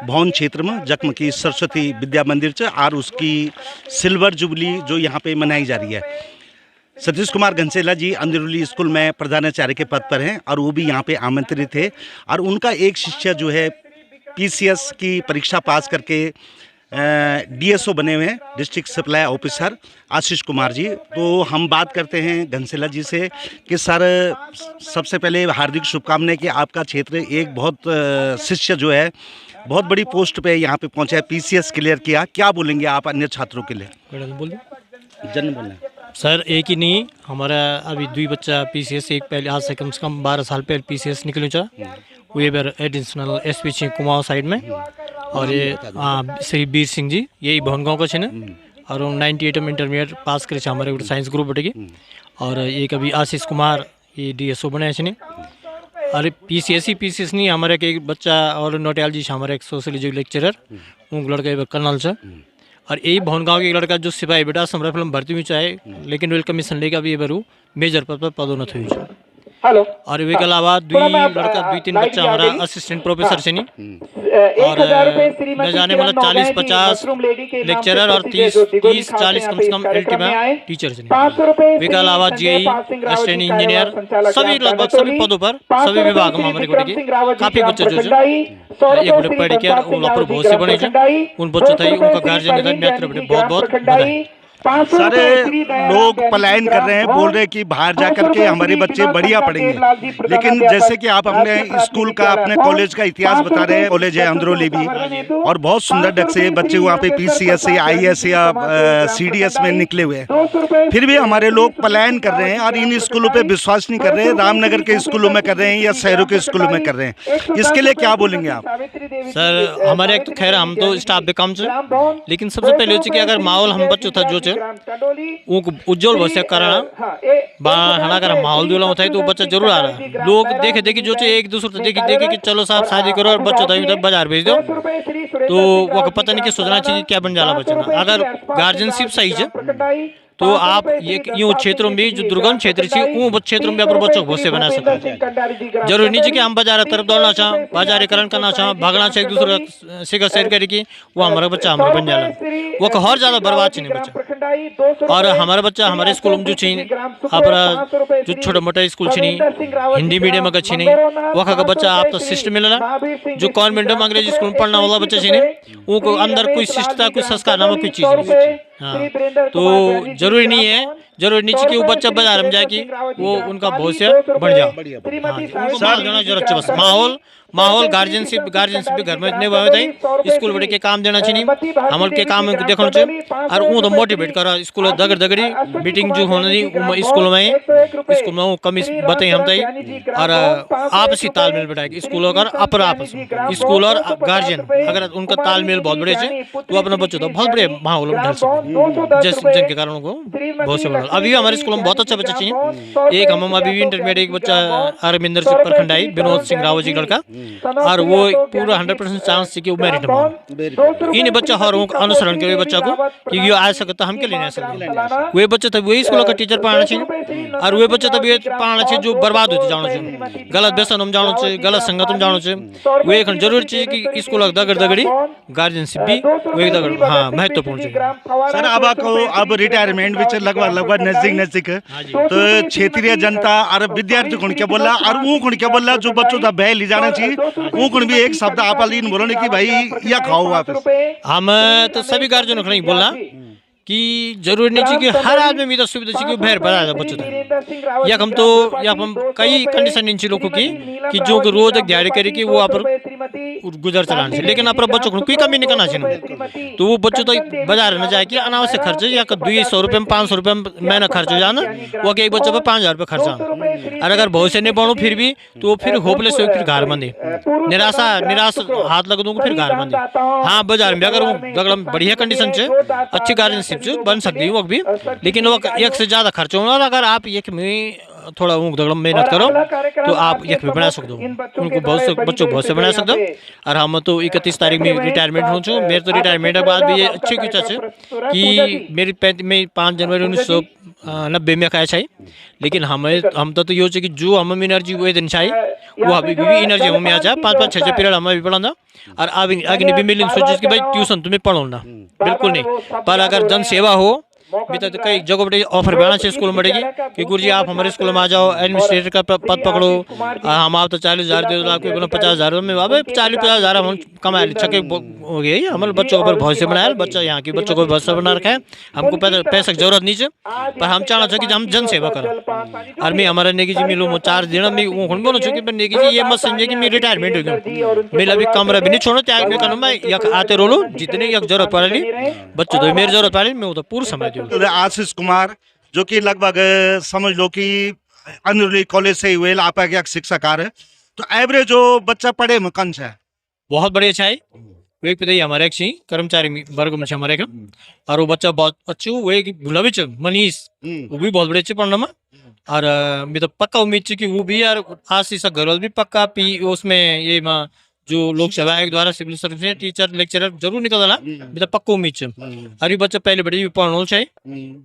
भवन क्षेत्र में जखम की सरस्वती विद्या मंदिर च और उसकी सिल्वर जुबली जो यहाँ पे मनाई जा रही है। सतीश कुमार घनसेला जी अंदरूली स्कूल में प्रधानाचार्य के पद पर हैं और वो भी यहाँ पे आमंत्रित थे और उनका एक शिष्य जो है पीसीएस की परीक्षा पास करके डीएसओ बने हुए हैं, district supply officer Ashish Kumar ji. तो हम बात करते हैं घनसेला जी से कि सर सबसे पहले हार्दिक शुभकामनाएं कि आपका क्षेत्र एक बहुत शिष्य जो है बहुत बड़ी पोस्ट पे यहाँ पे पहुँचा है, पीसीएस क्लियर किया, क्या बोलेंगे आप अन्य छात्रों के लिए? बोल जन्म बोलना सर एक ही नहीं, हमारा अभी 2 बच्चा पीसीएस, एक पहले आज से कम 12 साल पहले पीसीएस निकलू चा वे बार एडिशनल एसपी छी कुमाऊं साइड में। और ये श्री बीर सिंह जी यही भवन गाँव का छे और 98 में इंटरमीडिएट पास करे हमारे साइंस ग्रुप बटेगी। और एक अभी आशीष कुमार ये डीएसओ बनाए छे। अरे पीसीएस नहीं, हमारे एक बच्चा और नोटियाल जी हमारे एक सोशियोलॉजी लेक्चरर उन लड़का कर्नल से। और यही भवन गाँव के एक लड़का जो सिपाही बेटा समरा फिल्म भर्ती हुई चाहे लेकिन वेल कमीशन लेकर अभी बारू मेजर पद पर पदोन्नत हुई। हेलो। और वे के अलावा 2-3 बच्चा हमारा असिस्टेंट प्रोफेसर से नहीं और न जाने मतलब 40-50 लेक्चरर और 30-40 कम से कम एलटी टीचर से नहीं। वे के अलावा जीआई असिस्टेंट इंजीनियर सभी लगभग सभी पदों पर सभी विभाग में हमारे कोटे के काफी बच्चे जो एक बड़े पढ़ के और बहुत से बने उन बच्चों था उनका गार्जियन बहुत बधाई। सारे लोग पलायन कर रहे हैं, बोल रहे हैं कि बाहर जा करके हमारे बच्चे बढ़िया पढ़ेंगे, लेकिन जैसे कि आप अपने स्कूल का अपने कॉलेज का इतिहास बता रहे हैं, कॉलेज है अंदरोली भी और बहुत सुंदर ढंग से बच्चे वहाँ पे पीसीएस से आईएएस या सीडीएस में निकले हुए हैं, फिर भी हमारे लोग पलायन कर रहे हैं और इन स्कूलों पे विश्वास नहीं कर रहे हैं, रामनगर के स्कूलों में कर रहे हैं या शहरों के स्कूलों में कर रहे हैं। इसके लिए क्या बोलेंगे आप? सर हमारे एक तो खैर हम तो स्टाफ भी कम से, लेकिन सबसे पहले हो कि अगर माहौल हम बच्चों था जो उज्जवल भविष्य कारण अगर माहौल दिला होता है तो बच्चा जरूर आ रहा है। लोग देखे देखी जो एक दूसरे देखे कि चलो साहब शादी करो और बच्चा था बाजार भेज दो तो वो पता नहीं कि सोचना चाहिए क्या बन जाला बच्चा। अगर गार्जियनशिप सही है तो आप ये यूँ क्षेत्रों में जो दुर्गम क्षेत्र से क्षेत्रों में अपने बच्चों को भविष्य बना सकते हैं। जरूरी नहीं कि हम बाजार तरफ दौड़ना चाहें, बाजारीकरण करना चाहें, भागना चाहे एक दूसरे से शेयर करे कि वो हमारा बच्चा हमारा बन जाला, वो और ज़्यादा बर्बाद नहीं बच्चा। और हमारा बच्चा हमारे स्कूल में जो छीन अपना जो छोटा मोटा स्कूल छीनी हिंदी मीडियम अगर छीनी वो का बच्चा आप तो शिष्ट मिलना जो कॉन्वेंट में अंग्रेजी स्कूल में पढ़ना वाला बच्चा छीने उनको अंदर कोई शिष्टता कोई संस्कार नामक कोई चीज़ नहीं। हाँ तो जरूरी नहीं है कि वो बच्चा बाजार में जाए कि वो उनका भविष्य बढ़ जाए। जरूरत बस माहौल गार्जियनशिप भी घर में इतने बात स्कूल बड़े के काम देना चाहिए, हमल के काम देखना चाहिए और वो तो मोटिवेट करा स्कूल दगड़ी मीटिंग जो होने स्कूल में वो कमी बताई हम तई और आपसी तालमेल बैठाए स्कूलों का अपर आपस स्कूल और गार्जियन अगर उनका तालमेल बहुत बड़े से तो अपने बच्चों तो बहुत बड़े माहौल में ढल सकते जिनके कारण को बहुत से अभी हमारे स्कूल में बहुत अच्छा बच्चा चाहिए। एक हम अभी भी इंटरमीडिएट एक बच्चा अरविंदर सिंह प्रखंड आई विनोद सिंह रावत जी लड़का और वो पूरा 100% चांस थी कि वो मेरिट में इन बच्चा हर अनुसरण करे बच्चा को कि ये आ सकता हम के लिए नहीं सकते। वे बच्चे तब वही स्कूल का टीचर पढ़ाना चाहिए और वे बच्चे तब ये पढ़ाना चाहिए जो बर्बाद होते जाना चाहिए, गलत व्यसन में जाना चाहिए, गलत संगत में जाना चाहिए। वो एक जरूर चाहिए कि स्कूल दगड़ी गार्जियनशिप भी वो एक दगड़ हाँ महत्वपूर्ण चाहिए। सर अब आपको अब रिटायरमेंट भी लगभग नजदीक तो क्षेत्रीय जनता और विद्यार्थी को क्या बोला और वो को क्या बोला जो बच्चों का बह ले जाना चाहिए वो को भी एक शब्द आप बोलो कि भाई या खाओ वापस। हम तो सभी गार्जियनों को नहीं बोलना कि जरूरी नहीं चाहिए कि हर आदमी में सुविधा चाहिए कि भैर बना बच्चों तक या हम तो या हम कई कंडीशन इन लोगों की कि जो कि रोज एक दिहाड़ी करे कि वो आप गुजर चलाने से, लेकिन अपने बच्चों को कोई कमी नहीं करना चाहिए। तो वो बच्चों तो बाजार में जाए कि अनावश्यक खर्च या 200 रुपये में 500 रुपये महीना खर्च हो जाना, वो एक बच्चों पर 5000 रुपये खर्च आना। और अगर भविष्य नहीं बढ़ो फिर भी तो फिर होपलेस हो, फिर घर बंदे निराश हाथ लग दूंगा फिर घर बंदे। हाँ बाजार में अगर वो बढ़िया कंडीशन से अच्छी गार्डनशिप से बन सकती है वो भी, लेकिन वो एक से ज्यादा खर्च होगा। अगर आप एक में थोड़ा मेहनत करो तो आप एक भी बना सकते हो, उनको बहुत से बच्चों बहुत से बना सकते हो। और हम तो 31 तारीख में रिटायरमेंट हो चुके, मेरे तो रिटायरमेंट के बाद भी ये अच्छी इच्छा है कि मेरी 5 जनवरी 1990 में खाया चाहिए, लेकिन हम तो ये कि जो हम एनर्जी वो दिन चाहिए वो अभी भी एनर्जी हमें आ जाए 5-5 6 पीरियड हमें भी पढ़ाना। और आगे भी मिली सोचे कि भाई ट्यूशन तुम्हें पढ़ो ना, बिल्कुल नहीं। पर अगर जन सेवा हो भी तो कई जगह पर ऑफर बनाना चाहिए स्कूल में बढ़ेगी कि गुरुजी आप हमारे स्कूल में आ जाओ, एडमिनिस्ट्रेटर का पद पकड़ो, हम आप तो 40,000 दे दो, आपको 50,000 में 40-50,000 हम कमा छके हो गए। हमारे बच्चों को भविष्य बनाया, बच्चा यहाँ के बच्चों को भविष्य बना रखा है, हमको पैसे की जरूरत नहीं है, पर हम चाहना चाहिए कि हम जन सेवा करें। और मैं हमारा नेगी जी मिलो 4 दिन में वो बोलो चुकी नेगी जी ये मत समझे कि मैं रिटायरमेंट हो गया, मेरा भी कमरा भी नहीं छोड़ो त्याग नहीं करना, मैं यक आते रोलो जितने यक जरूरत पड़ेगी बच्चों तो मेरी जरूरत पड़ेगी मैं वो तो पूरा समय दूँ। आशीष कुमार जो कि लगभग समझ लो कि अंदरूनी कॉलेज से हुए आप एक शिक्षाकार है, तो एवरेज जो बच्चा पढ़े में कंस है बहुत बढ़िया अच्छा है। एक पे हमारे एक कर्मचारी वर्ग में हमारे का, और वो बच्चा बहुत अच्छे वो एक गुलाबी मनीष वो भी बहुत बड़े अच्छे पढ़ने में। और मैं तो पक्का उम्मीद है कि वो भी यार आशीष अग्रवाल भी पक्का उसमें ये जो लोक सेवा आयोग द्वारा सिविल सर्विस टीचर लेक्चरर जरूर निकलना मैं तो पक्का उम्मीद है। और ये बच्चा पहले बड़ी भी पढ़ना चाहिए,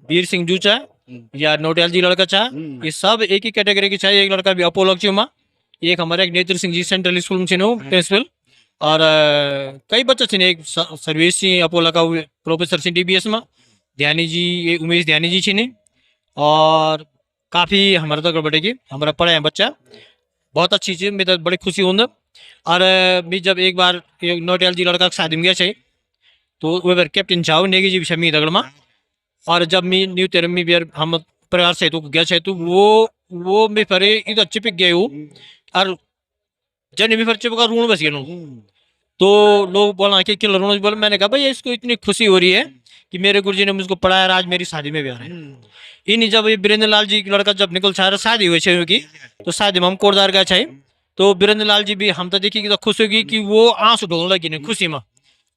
वीर सिंह जू चाहे या नोटियाल जी लड़का चाहे, ये सब एक ही कैटेगरी की चाहिए। एक लड़का भी अपोलो में, एक हमारे एक नेत्र सिंह जी सेंट्रल स्कूल में छिनो प्रिंसिपल, और कई बच्चे छिने एक सर्विस सिंह अपोलो का प्रोफेसर सिंह DBS में, ध्यानी जी उमेश ध्यानी जी छिने, और काफ़ी हमारे तक बढ़ेगी हमारा पढ़े हैं बच्चा बहुत अच्छी चीज़ मैं तो बड़ी खुशी हूँ। और मैं जब एक बार नोटियाल जी लड़का शादी में गया चाहिए तो वो बार कैप्टन चाहो नेगी जी भी दगड़ में, और जब मैं न्यू तेरह में भी हम परिवार से तो गया चाहिए तो वो मैं फिर इधर चिपक गए हूँ, और जब भी फिर चिपका रून बस गया तो लोग बोला कि किलो रून बोला। मैंने कहा भाई इसको इतनी खुशी हो रही है कि मेरे गुरुजी ने मुझको पढ़ाया और आज मेरी शादी में भी आ रहे हैं। इन जब वीरेंद्र लाल जी की लड़का जब निकल छा शादी हुई है की तो शादी में हम कोटदार गया चाहिए तो वीरेंद्र लाल जी भी हम तो देखिए तो खुश होगी कि वो आंसू ढोलने लगी नहीं खुशी में,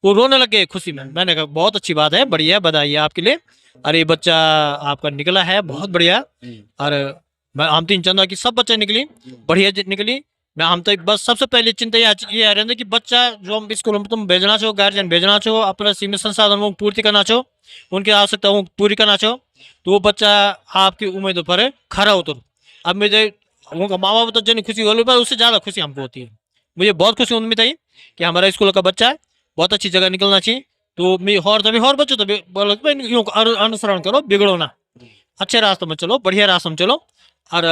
वो रोने लगे खुशी में। मैंने कहा बहुत अच्छी बात है, बढ़िया बधाई है आपके लिए, अरे बच्चा आपका निकला है बहुत बढ़िया। और हम तो चाहता कि सब बच्चे निकली बढ़िया निकली। मैं हम तो बस सबसे पहले चिंता ये आ रही है कि बच्चा जो हम स्कूल में तुम भेजना चाहो, गार्जियन भेजना चाहो, अपना सीमित संसाधन को पूर्ति करना चाहो, उनकी आवश्यकताओं को पूरी करना चाहो, तो वो बच्चा आपकी उम्मीदों पर खरा उतर। अब मुझे उनका माँ बाप तो जन खुशी हो पर उससे ज़्यादा खुशी हमको होती है। मुझे बहुत खुशी उम्मीद आई कि हमारा स्कूल का बच्चा है बहुत अच्छी जगह निकलना चाहिए। तो मैं और बच्चों तो अनुसरण करो, बिगड़ो ना, अच्छे रास्ते में चलो, बढ़िया रास्ते में चलो। और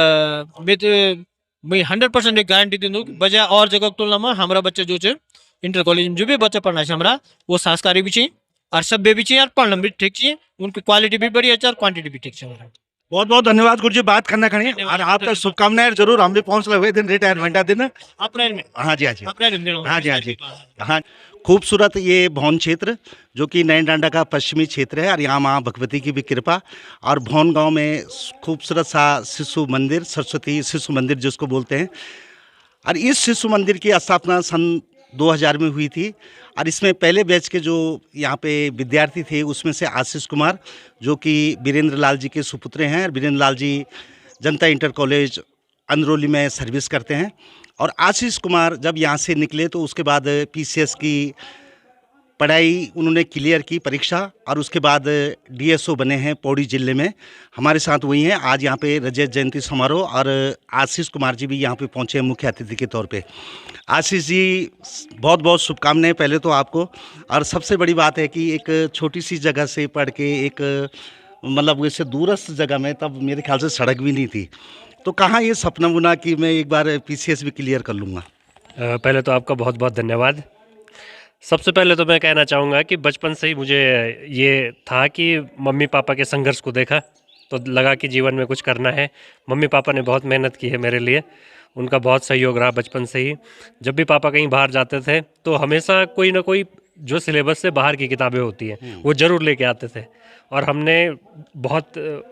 मैं 100% एक गारंटी दी दूँ बजाय और जगह की तुलना में हमारा बच्चे जो है इंटर कॉलेज में जो भी बच्चा पढ़ना चाहिए हमारा वो संस्कारी भी चाहिए और सभ्य भी चाहिए और पढ़ना भी ठीक चाहिए, उनकी क्वालिटी भी बढ़िया चाहिए और क्वांटिटी भी ठीक चाहिए। बहुत बहुत धन्यवाद गुरुजी बात करना खड़ी और आपका शुभकामनाएं जरूर हम भी पहुंच हुए दिन रिटायरमेंट दिन अप्रैल में। हाँ जी हाँ जी अप्रैल में हाँ जी हाँ जी हाँ। खूबसूरत ये भौन क्षेत्र जो कि नई डांडा का पश्चिमी क्षेत्र है और यहाँ माँ भगवती की भी कृपा। और भौन गांव में खूबसूरत सा शिशु मंदिर, सरस्वती शिशु मंदिर जिसको बोलते हैं। और इस शिशु मंदिर की स्थापना सन 2000 में हुई थी और इसमें पहले बैच के जो यहाँ पे विद्यार्थी थे उसमें से आशीष कुमार जो कि वीरेंद्र लाल जी के सुपुत्र हैं। वीरेंद्र लाल जी जनता इंटर कॉलेज अंदरौली में सर्विस करते हैं। और आशीष कुमार जब यहाँ से निकले तो उसके बाद PCS की पढ़ाई उन्होंने क्लियर की परीक्षा और उसके बाद DSO बने हैं पौड़ी जिले में। हमारे साथ वही हैं आज यहाँ पे रजत जयंती समारोह और आशीष कुमार जी भी यहाँ पे पहुँचे हैं मुख्य अतिथि के तौर पे। आशीष जी बहुत बहुत शुभकामनाएं पहले तो आपको। और सबसे बड़ी बात है कि एक छोटी सी जगह से पढ़ के एक मतलब वैसे दूरस्थ जगह में, तब मेरे ख्याल से सड़क भी नहीं थी, तो कहाँ ये सपना बुना कि मैं एक बार PCS भी क्लियर कर लूँगा। पहले तो आपका बहुत बहुत धन्यवाद। सबसे पहले तो मैं कहना चाहूँगा कि बचपन से ही मुझे ये था कि मम्मी पापा के संघर्ष को देखा तो लगा कि जीवन में कुछ करना है। मम्मी पापा ने बहुत मेहनत की है मेरे लिए, उनका बहुत सहयोग रहा बचपन से ही। जब भी पापा कहीं बाहर जाते थे तो हमेशा कोई ना कोई जो सिलेबस से बाहर की किताबें होती हैं वो ज़रूर लेके आते थे, और हमने बहुत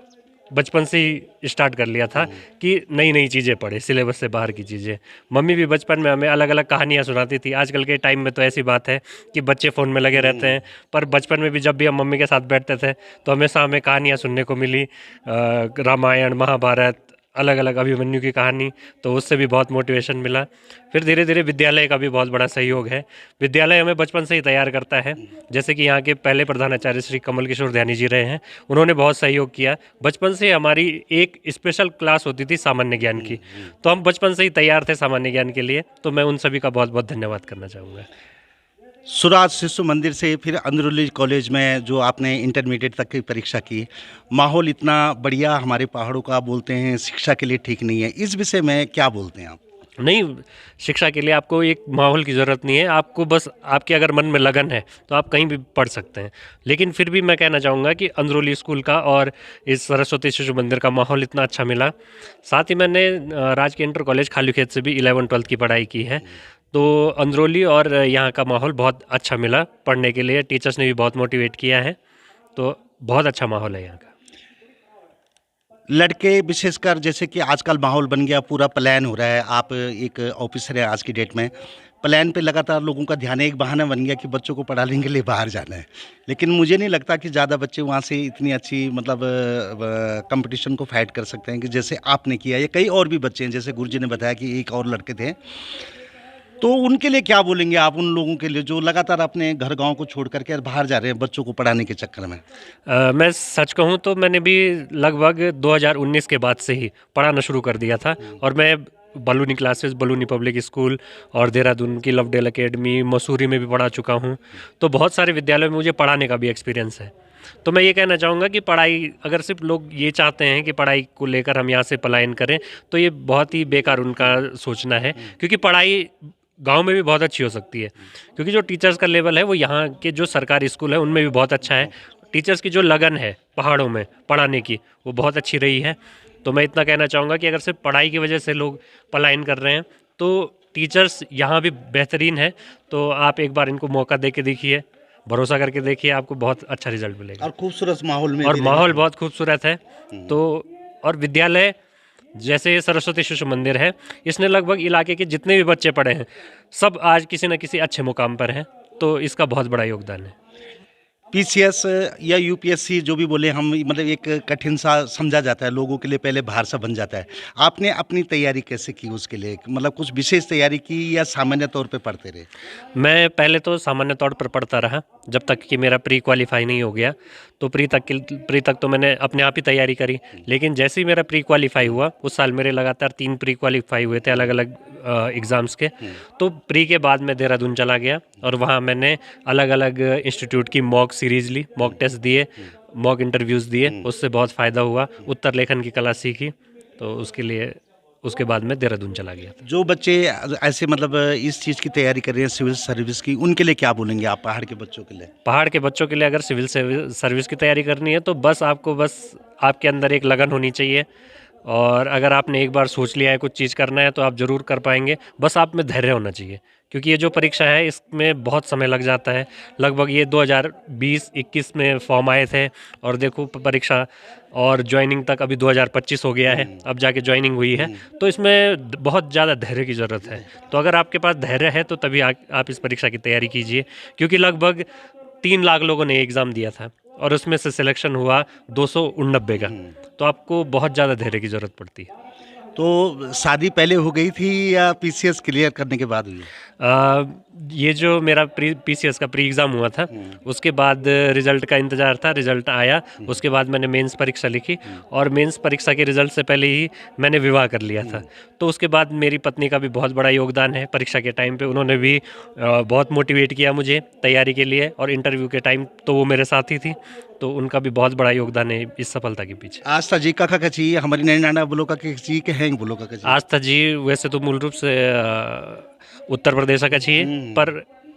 बचपन से ही स्टार्ट कर लिया था कि नई नई चीज़ें पढ़े, सिलेबस से बाहर की चीज़ें। मम्मी भी बचपन में हमें अलग अलग कहानियाँ सुनाती थी। आजकल के टाइम में तो ऐसी बात है कि बच्चे फ़ोन में लगे रहते हैं, पर बचपन में भी जब भी हम मम्मी के साथ बैठते थे तो हमेशा हमें कहानियाँ सुनने को मिली, रामायण, महाभारत, अलग अलग अभिमन्यु की कहानी, तो उससे भी बहुत मोटिवेशन मिला। फिर धीरे धीरे विद्यालय का भी बहुत बड़ा सहयोग है। विद्यालय हमें बचपन से ही तैयार करता है। जैसे कि यहाँ के पहले प्रधानाचार्य श्री कमल किशोर ध्यानी जी रहे हैं, उन्होंने बहुत सहयोग किया। बचपन से हमारी एक स्पेशल क्लास होती थी सामान्य ज्ञान की, तो हम बचपन से ही तैयार थे सामान्य ज्ञान के लिए, तो मैं उन सभी का बहुत बहुत धन्यवाद करना चाहूँगा। सुराज शिशु मंदिर से फिर अंदरुली कॉलेज में जो आपने इंटरमीडिएट तक की परीक्षा की, माहौल इतना बढ़िया हमारे पहाड़ों का बोलते हैं शिक्षा के लिए ठीक नहीं है, इस विषय में क्या बोलते हैं आप? नहीं, शिक्षा के लिए आपको एक माहौल की ज़रूरत नहीं है, आपको बस आपके अगर मन में लगन है तो आप कहीं भी पढ़ सकते हैं। लेकिन फिर भी मैं कहना चाहूँगा कि अंदरुली स्कूल का और इस सरस्वती शिशु मंदिर का माहौल इतना अच्छा मिला। साथ ही मैंने राजकीय इंटर कॉलेज खालीखेत से भी 11वीं-12वीं की पढ़ाई की है, तो अंदरौली और यहाँ का माहौल बहुत अच्छा मिला पढ़ने के लिए। टीचर्स ने भी बहुत मोटिवेट किया है, तो बहुत अच्छा माहौल है यहाँ का। लड़के विशेषकर जैसे कि आजकल माहौल बन गया, पूरा प्लान हो रहा है, आप एक ऑफिसर हैं आज की डेट में, प्लान पे लगातार लोगों का ध्यान है, एक बहाना बन गया कि बच्चों को पढ़ाने के लिए बाहर जाना है। लेकिन मुझे नहीं लगता कि ज़्यादा बच्चे वहाँ से इतनी अच्छी मतलब कंपटीशन को फाइट कर सकते हैं कि जैसे आपने किया, या कई और भी बच्चे हैं, जैसे गुरुजी ने बताया कि एक और लड़के थे, तो उनके लिए क्या बोलेंगे आप उन लोगों के लिए जो लगातार अपने घर गांव को छोड़ करके बाहर जा रहे हैं बच्चों को पढ़ाने के चक्कर में? मैं सच कहूँ तो मैंने भी लगभग 2019 के बाद से ही पढ़ाना शुरू कर दिया था, और मैं Baluni classes, Baluni public school और देहरादून की लवडेल एकेडमी, मसूरी में भी पढ़ा चुका हूँ, तो बहुत सारे विद्यालयों में मुझे पढ़ाने का भी एक्सपीरियंस है। तो मैं ये कहना चाहूँगा कि पढ़ाई, अगर सिर्फ लोग ये चाहते हैं कि पढ़ाई को लेकर हम यहाँ से पलायन करें, तो ये बहुत ही बेकार उनका सोचना है, क्योंकि पढ़ाई गांव में भी बहुत अच्छी हो सकती है। क्योंकि जो टीचर्स का लेवल है वो यहाँ के जो सरकारी स्कूल है उनमें भी बहुत अच्छा है। टीचर्स की जो लगन है पहाड़ों में पढ़ाने की वो बहुत अच्छी रही है। तो मैं इतना कहना चाहूँगा कि अगर सिर्फ पढ़ाई की वजह से लोग पलायन कर रहे हैं तो टीचर्स यहाँ भी बेहतरीन है, तो आप एक बार इनको मौका दे के देखिए, भरोसा करके देखिए, आपको बहुत अच्छा रिजल्ट मिलेगा। और खूबसूरत माहौल में और माहौल बहुत खूबसूरत है। तो और विद्यालय जैसे ये सरस्वती शिशु मंदिर है, इसने लगभग इलाके के जितने भी बच्चे पढ़े हैं सब आज किसी न किसी अच्छे मुकाम पर हैं, तो इसका बहुत बड़ा योगदान है। पीसीएस या यूपीएससी जो भी बोले हम, मतलब एक कठिन सा समझा जाता है लोगों के लिए, पहले भार सा बन जाता है। आपने अपनी तैयारी कैसे की उसके लिए, मतलब कुछ विशेष तैयारी की या सामान्य तौर पे पढ़ते रहे? मैं पहले तो सामान्य तौर पर पढ़ता रहा जब तक कि मेरा प्री क्वालिफाई नहीं हो गया, तो प्री तक तो मैंने अपने आप ही तैयारी करी। लेकिन जैसे ही मेरा प्री क्वालिफाई हुआ, उस साल मेरे लगातार 3 प्री क्वालिफाई हुए थे अलग अलग एग्ज़ाम्स के, तो प्री के बाद मैं देहरादून चला गया और वहाँ मैंने अलग अलग इंस्टीट्यूट की मॉक सीरीज़ ली, मॉक टेस्ट दिए, मॉक इंटरव्यूज़ दिए, उससे बहुत फ़ायदा हुआ। उत्तर लेखन की कला सीखी, तो उसके लिए उसके बाद मैं देहरादून चला गया था। जो बच्चे ऐसे मतलब इस चीज़ की तैयारी कर रहे हैं सिविल सर्विस की, उनके लिए क्या बोलेंगे आप पहाड़ के बच्चों के लिए? पहाड़ के बच्चों के लिए अगर सिविल सर्विस की तैयारी करनी है तो बस आपके अंदर एक लगन होनी चाहिए, और अगर आपने एक बार सोच लिया है कुछ चीज़ करना है तो आप ज़रूर कर पाएंगे। बस आप में धैर्य होना चाहिए, क्योंकि ये जो परीक्षा है इसमें बहुत समय लग जाता है। लगभग ये 2020-21 में फॉर्म आए थे और देखो परीक्षा और ज्वाइनिंग तक अभी 2025 हो गया है, अब जाके ज्वाइनिंग हुई है, तो इसमें बहुत ज़्यादा धैर्य की ज़रूरत है। तो अगर आपके पास धैर्य है तो तभी आप इस परीक्षा की तैयारी कीजिए, क्योंकि लगभग 3 लाख लोगों ने एग्ज़ाम दिया था और उसमें से सिलेक्शन हुआ 289 का, तो आपको बहुत ज़्यादा धैर्य की ज़रूरत पड़ती है। तो शादी पहले हो गई थी या पीसीएस क्लियर करने के बाद हुई? ये जो मेरा पीसीएस का प्री एग्ज़ाम हुआ था, उसके बाद रिज़ल्ट का इंतज़ार था, रिज़ल्ट आया, उसके बाद मैंने मेंस परीक्षा लिखी, और मेंस परीक्षा के रिज़ल्ट से पहले ही मैंने विवाह कर लिया था। तो उसके बाद मेरी पत्नी का भी बहुत बड़ा योगदान है परीक्षा के टाइम पे। उन्होंने भी बहुत मोटिवेट किया मुझे तैयारी के लिए, और इंटरव्यू के टाइम तो वो मेरे साथ ही थी, तो उनका भी बहुत बड़ा योगदान है इस सफलता के पीछे। आस्था जी का कची हमारी नैनाना बोलो का जी के हैं बोलो का कची? आस्था जी वैसे तो मूल रूप से उत्तर प्रदेश का चाहिए, पर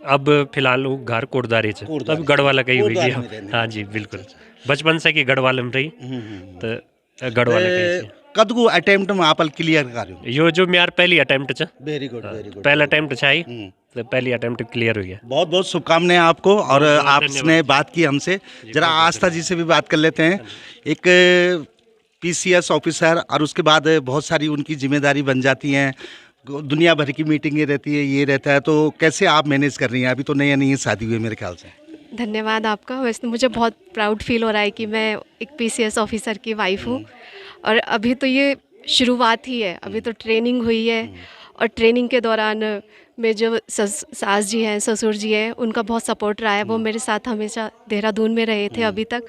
अब फिलहाल वो घर कोटदारी च कोटदारी तब गढ़वाला का ही हुई कोटदारी जी में रहने हाँ जी बिल्कुल बचपन से की गढ़वाला में रही तो गढ़वाला का ही कद को अटेम्प्ट में आप क्लियर कर रहे हो यो जो मेरा पहली अटेम्प्ट च वेरी गुड वेरी गुड पहला अटेम्प्ट छाई तो पहली अटेम्प्ट क्लियर हुई है बहुत बहुत शुभकामनाएं आपको और बहुत आपने धन्यवाद। बात की हमसे जरा आस्था जी से भी बात कर लेते हैं एक पीसीएस ऑफिसर और उसके बाद बहुत सारी उनकी जिम्मेदारी बन जाती हैं दुनिया भर की मीटिंगें रहती है ये रहता है तो कैसे आप मैनेज कर रही हैं अभी तो नई नई शादी हुई है मेरे ख्याल से धन्यवाद आपका। वैसे मुझे बहुत प्राउड फील हो रहा है कि मैं एक पीसीएस ऑफिसर की वाइफ हूँ और अभी तो ये शुरुआत ही है अभी तो ट्रेनिंग हुई है और ट्रेनिंग के दौरान मेरे जो सास जी हैं ससुर जी हैं उनका बहुत सपोर्ट रहा है वो मेरे साथ हमेशा देहरादून में रहे थे अभी तक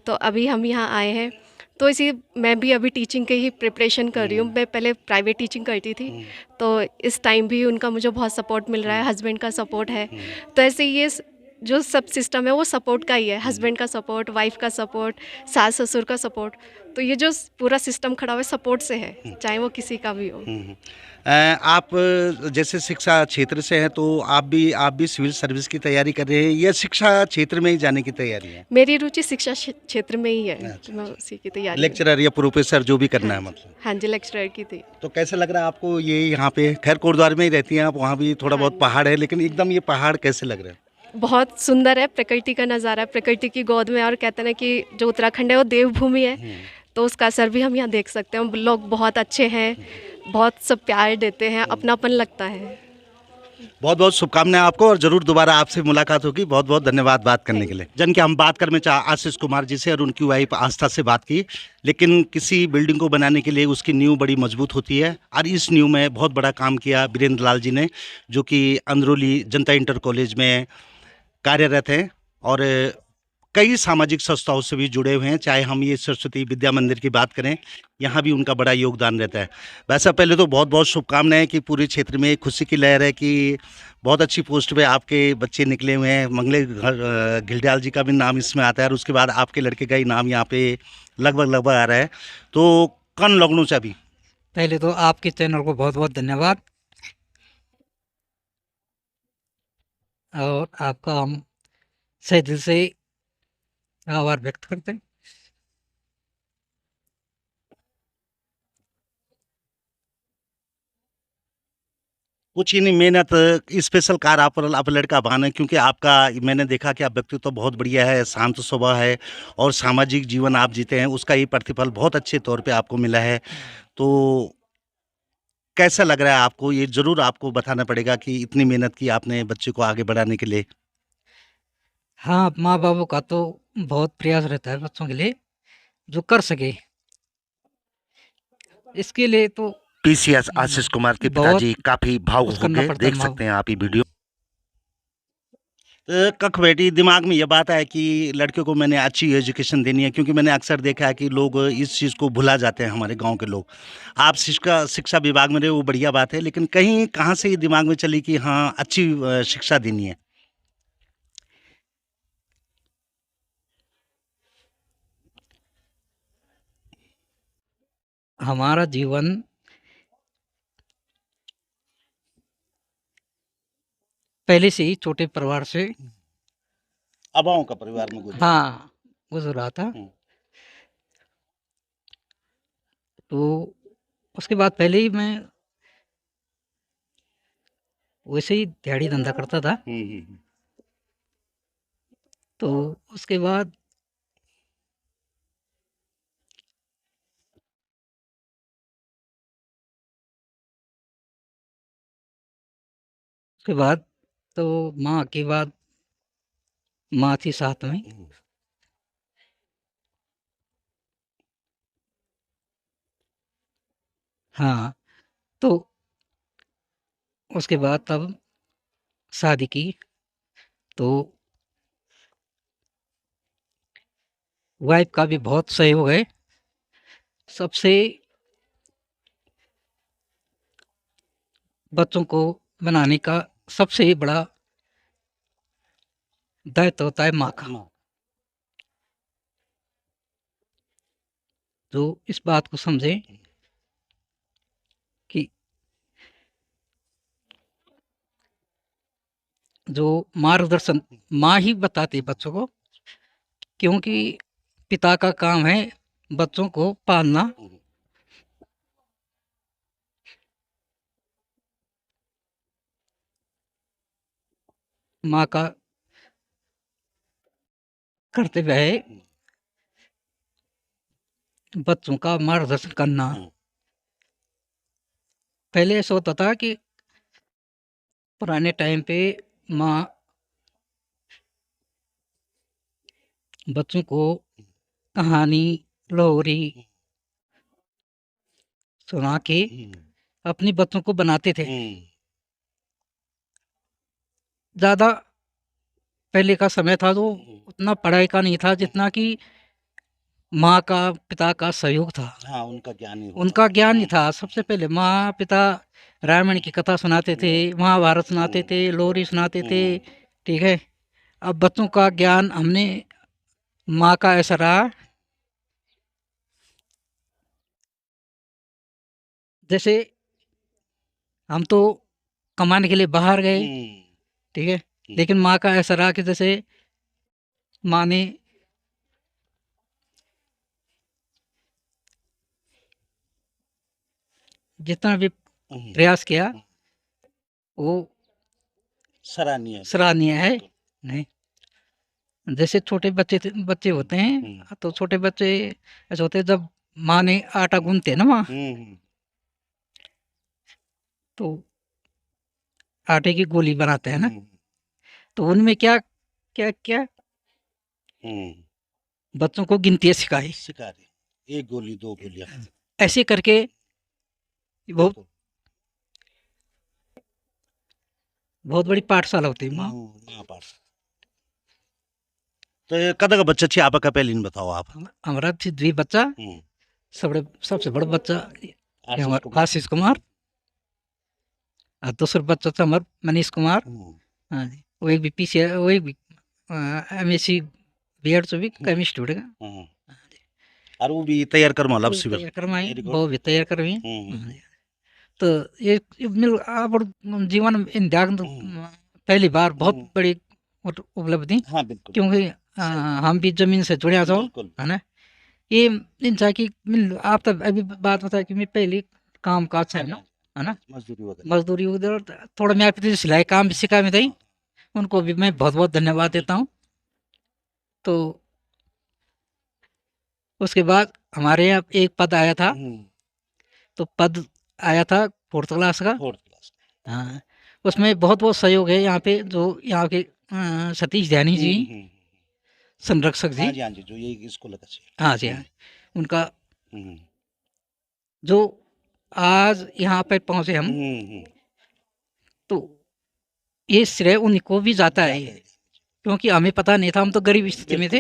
तो अभी हम यहाँ आए हैं तो इसी मैं भी अभी टीचिंग के ही प्रिपरेशन कर रही हूँ मैं पहले प्राइवेट टीचिंग करती थी तो इस टाइम भी उनका मुझे बहुत सपोर्ट मिल रहा है हस्बैंड का सपोर्ट है तो ऐसे ये जो सब सिस्टम है वो सपोर्ट का ही है हस्बैंड का सपोर्ट वाइफ का सपोर्ट सास ससुर का सपोर्ट तो ये जो पूरा सिस्टम खड़ा हुआ है सपोर्ट से है चाहे वो किसी का भी हो। आप जैसे शिक्षा क्षेत्र से हैं तो आप भी सिविल सर्विस की तैयारी कर रहे हैं या शिक्षा क्षेत्र में ही जाने की तैयारी है मेरी रुचि शिक्षा क्षेत्र में ही है तो मैं उसी की तैयारी लेक्चरर या प्रोफेसर जो भी करना है मतलब हाँ जी लेक्चरर की थी। तो कैसा लग रहा है आपको ये यहाँ पे खैर कोटद्वार में ही रहती हैं आप वहाँ भी थोड़ा बहुत पहाड़ है लेकिन एकदम ये पहाड़ कैसे लग रहे हैं बहुत सुंदर है प्रकृति का नज़ारा प्रकृति की गोद में और कहते हैं कि जो उत्तराखंड है वो देवभूमि है तो उसका असर भी हम यहाँ देख सकते हैं लोग बहुत अच्छे हैं बहुत सब प्यार देते हैं अपनापन लगता है। बहुत बहुत शुभकामनाएं आपको और जरूर दोबारा आपसे मुलाकात होगी बहुत बहुत धन्यवाद बात करने के लिए जन के हम बात कर में चाह आशीष कुमार जी से और उनकी वाइफ आस्था से बात की लेकिन किसी बिल्डिंग को बनाने के लिए उसकी नींव बड़ी मजबूत होती है और इस नींव में बहुत बड़ा काम किया वीरेंद्र लाल जी ने जो कि अंदरौली जनता इंटर कॉलेज में कार्यरत हैं और कई सामाजिक संस्थाओं से भी जुड़े हुए हैं चाहे हम ये सरस्वती विद्या मंदिर की बात करें यहाँ भी उनका बड़ा योगदान रहता है। वैसा पहले तो बहुत बहुत शुभकामनाएं कि पूरे क्षेत्र में खुशी की लहर है कि बहुत अच्छी पोस्ट पे आपके बच्चे निकले हुए हैं मंगले घिल्डियाल जी का भी नाम इसमें आता है और उसके बाद आपके लड़के का ही नाम यहाँ पे लगभग आ रहा है तो कन लगनू चाहिए। पहले तो आपके चैनल को बहुत बहुत धन्यवाद और आपका हम सही दिल से आभार व्यक्त करते हैं। कुछ ही नहीं मेहनत स्पेशल कार आप लड़का बहाना है क्योंकि आपका मैंने देखा कि आप व्यक्तित्व तो बहुत बढ़िया है शांत स्वभाव है और सामाजिक जीवन आप जीते हैं उसका ये प्रतिफल बहुत अच्छे तौर पे आपको मिला है तो कैसा लग रहा है आपको ये जरूर आपको बताना पड़ेगा कि इतनी मेहनत की आपने बच्चे को आगे बढ़ाने के लिए। हाँ माँ बाबू का तो बहुत प्रयास रहता है बच्चों के लिए जो कर सके इसके लिए तो पीसीएस आशीष कुमार के बहुत पिताजी काफी भावुक कुछ हो करना गए पड़ता है देख माँ सकते हैं आप ये वीडियो। कख बेटी दिमाग में ये बात है कि लड़के को मैंने अच्छी एजुकेशन देनी है क्योंकि मैंने अक्सर देखा है कि लोग इस चीज़ को भुला जाते हैं हमारे गांव के लोग। आप शिक्षा विभाग में रहे वो बढ़िया बात है लेकिन कहीं कहाँ से ये दिमाग में चली कि हाँ अच्छी शिक्षा देनी है। हमारा जीवन पहले से ही छोटे परिवार से अभावों का परिवार में गुजरा। हाँ गुजर रहा था तो उसके बाद पहले ही मैं वैसे ही दिहाड़ी धंधा करता था तो उसके बाद तो माँ के बाद माँ थी साथ में हाँ तो उसके बाद तब शादी की तो वाइफ का भी बहुत सहयोग है सबसे बच्चों को बनाने का सबसे बड़ा दायित्व होता है माँ का जो इस बात को समझे कि जो मार्गदर्शन माँ ही बताती है बच्चों को, क्योंकि पिता का काम है बच्चों को पालना। माँ का कर्तव्य है बच्चों का मार्गदर्शन करना। पहले ऐसा होता था कि पुराने टाइम पे माँ बच्चों को कहानी लोरी सुना के अपनी बच्चों को बनाते थे। ज़्यादा पहले का समय था तो उतना पढ़ाई का नहीं था जितना कि माँ का पिता का सहयोग था। हाँ, उनका ज्ञान ही था। सबसे पहले माँ पिता रामायण की कथा सुनाते थे, महाभारत सुनाते थे, लोरी सुनाते थे। ठीक है, अब बच्चों का ज्ञान हमने माँ का ऐसा रहा, जैसे हम तो कमाने के लिए बाहर गए, ठीक है, लेकिन माँ का ऐसा रहा कि जैसे माँ ने जितना भी प्रयास किया वो सराहनीय है। नहीं, जैसे छोटे बच्चे होते हैं तो छोटे बच्चे ऐसे होते हैं, जब माँ ने आटा गूंथते हैं ना माँ, तो आटे की गोली बनाते हैं ना, तो उनमें क्या क्या क्या बच्चों को गिनती सिखाई, एक गोली दो गोलियां, ऐसे करके बहुत बहुत बड़ी पाठशाला होती है माँ। तो कदा का बच्चा छी आपका पहले इन बताओ आप। हमारा थी द्वी बच्चा, सबसे बड़ा बच्चा हमारा आशीष कुमार, और दूसरा बच्चा था हमारा मनीष कुमार। हाँ जी, वो एक भी पीछे, वो एक भी MSc B.Ed से भी केमिस्ट्री उड़ेगा, और वो भी तैयार कर माला तैयार करवाई, वो भी तैयार करवाई। तो ये मिल आप जीवन में इन ध्यान पहली बार बहुत बड़ी उपलब्धि। हाँ, बिल्कुल, क्योंकि हम भी जमीन से जुड़े जाओ, है ना। ये इंसान की आप तब अभी बात बताया कि मैं पहले काम काज है ना, मजदूरी उधर थोड़ा मैं आपकी सिलाई काम भी सिखा में थी, उनको भी मैं बहुत बहुत धन्यवाद देता हूँ। तो उसके बाद हमारे यहाँ एक पद आया था, तो पद आया था 4th क्लास का। हाँ, उसमें बहुत बहुत सहयोग है यहाँ पे, जो यहाँ के सतीश ध्यानी जी संरक्षक जी, हाँ जी, जो ये स्कूल है, हाँ जी, हाँ, उनका जो आज यहाँ पे पहुँचे हम, तो ये श्रेय उन्हीं को भी जाता है, क्योंकि हमें पता नहीं था, हम तो गरीब स्थिति में थे।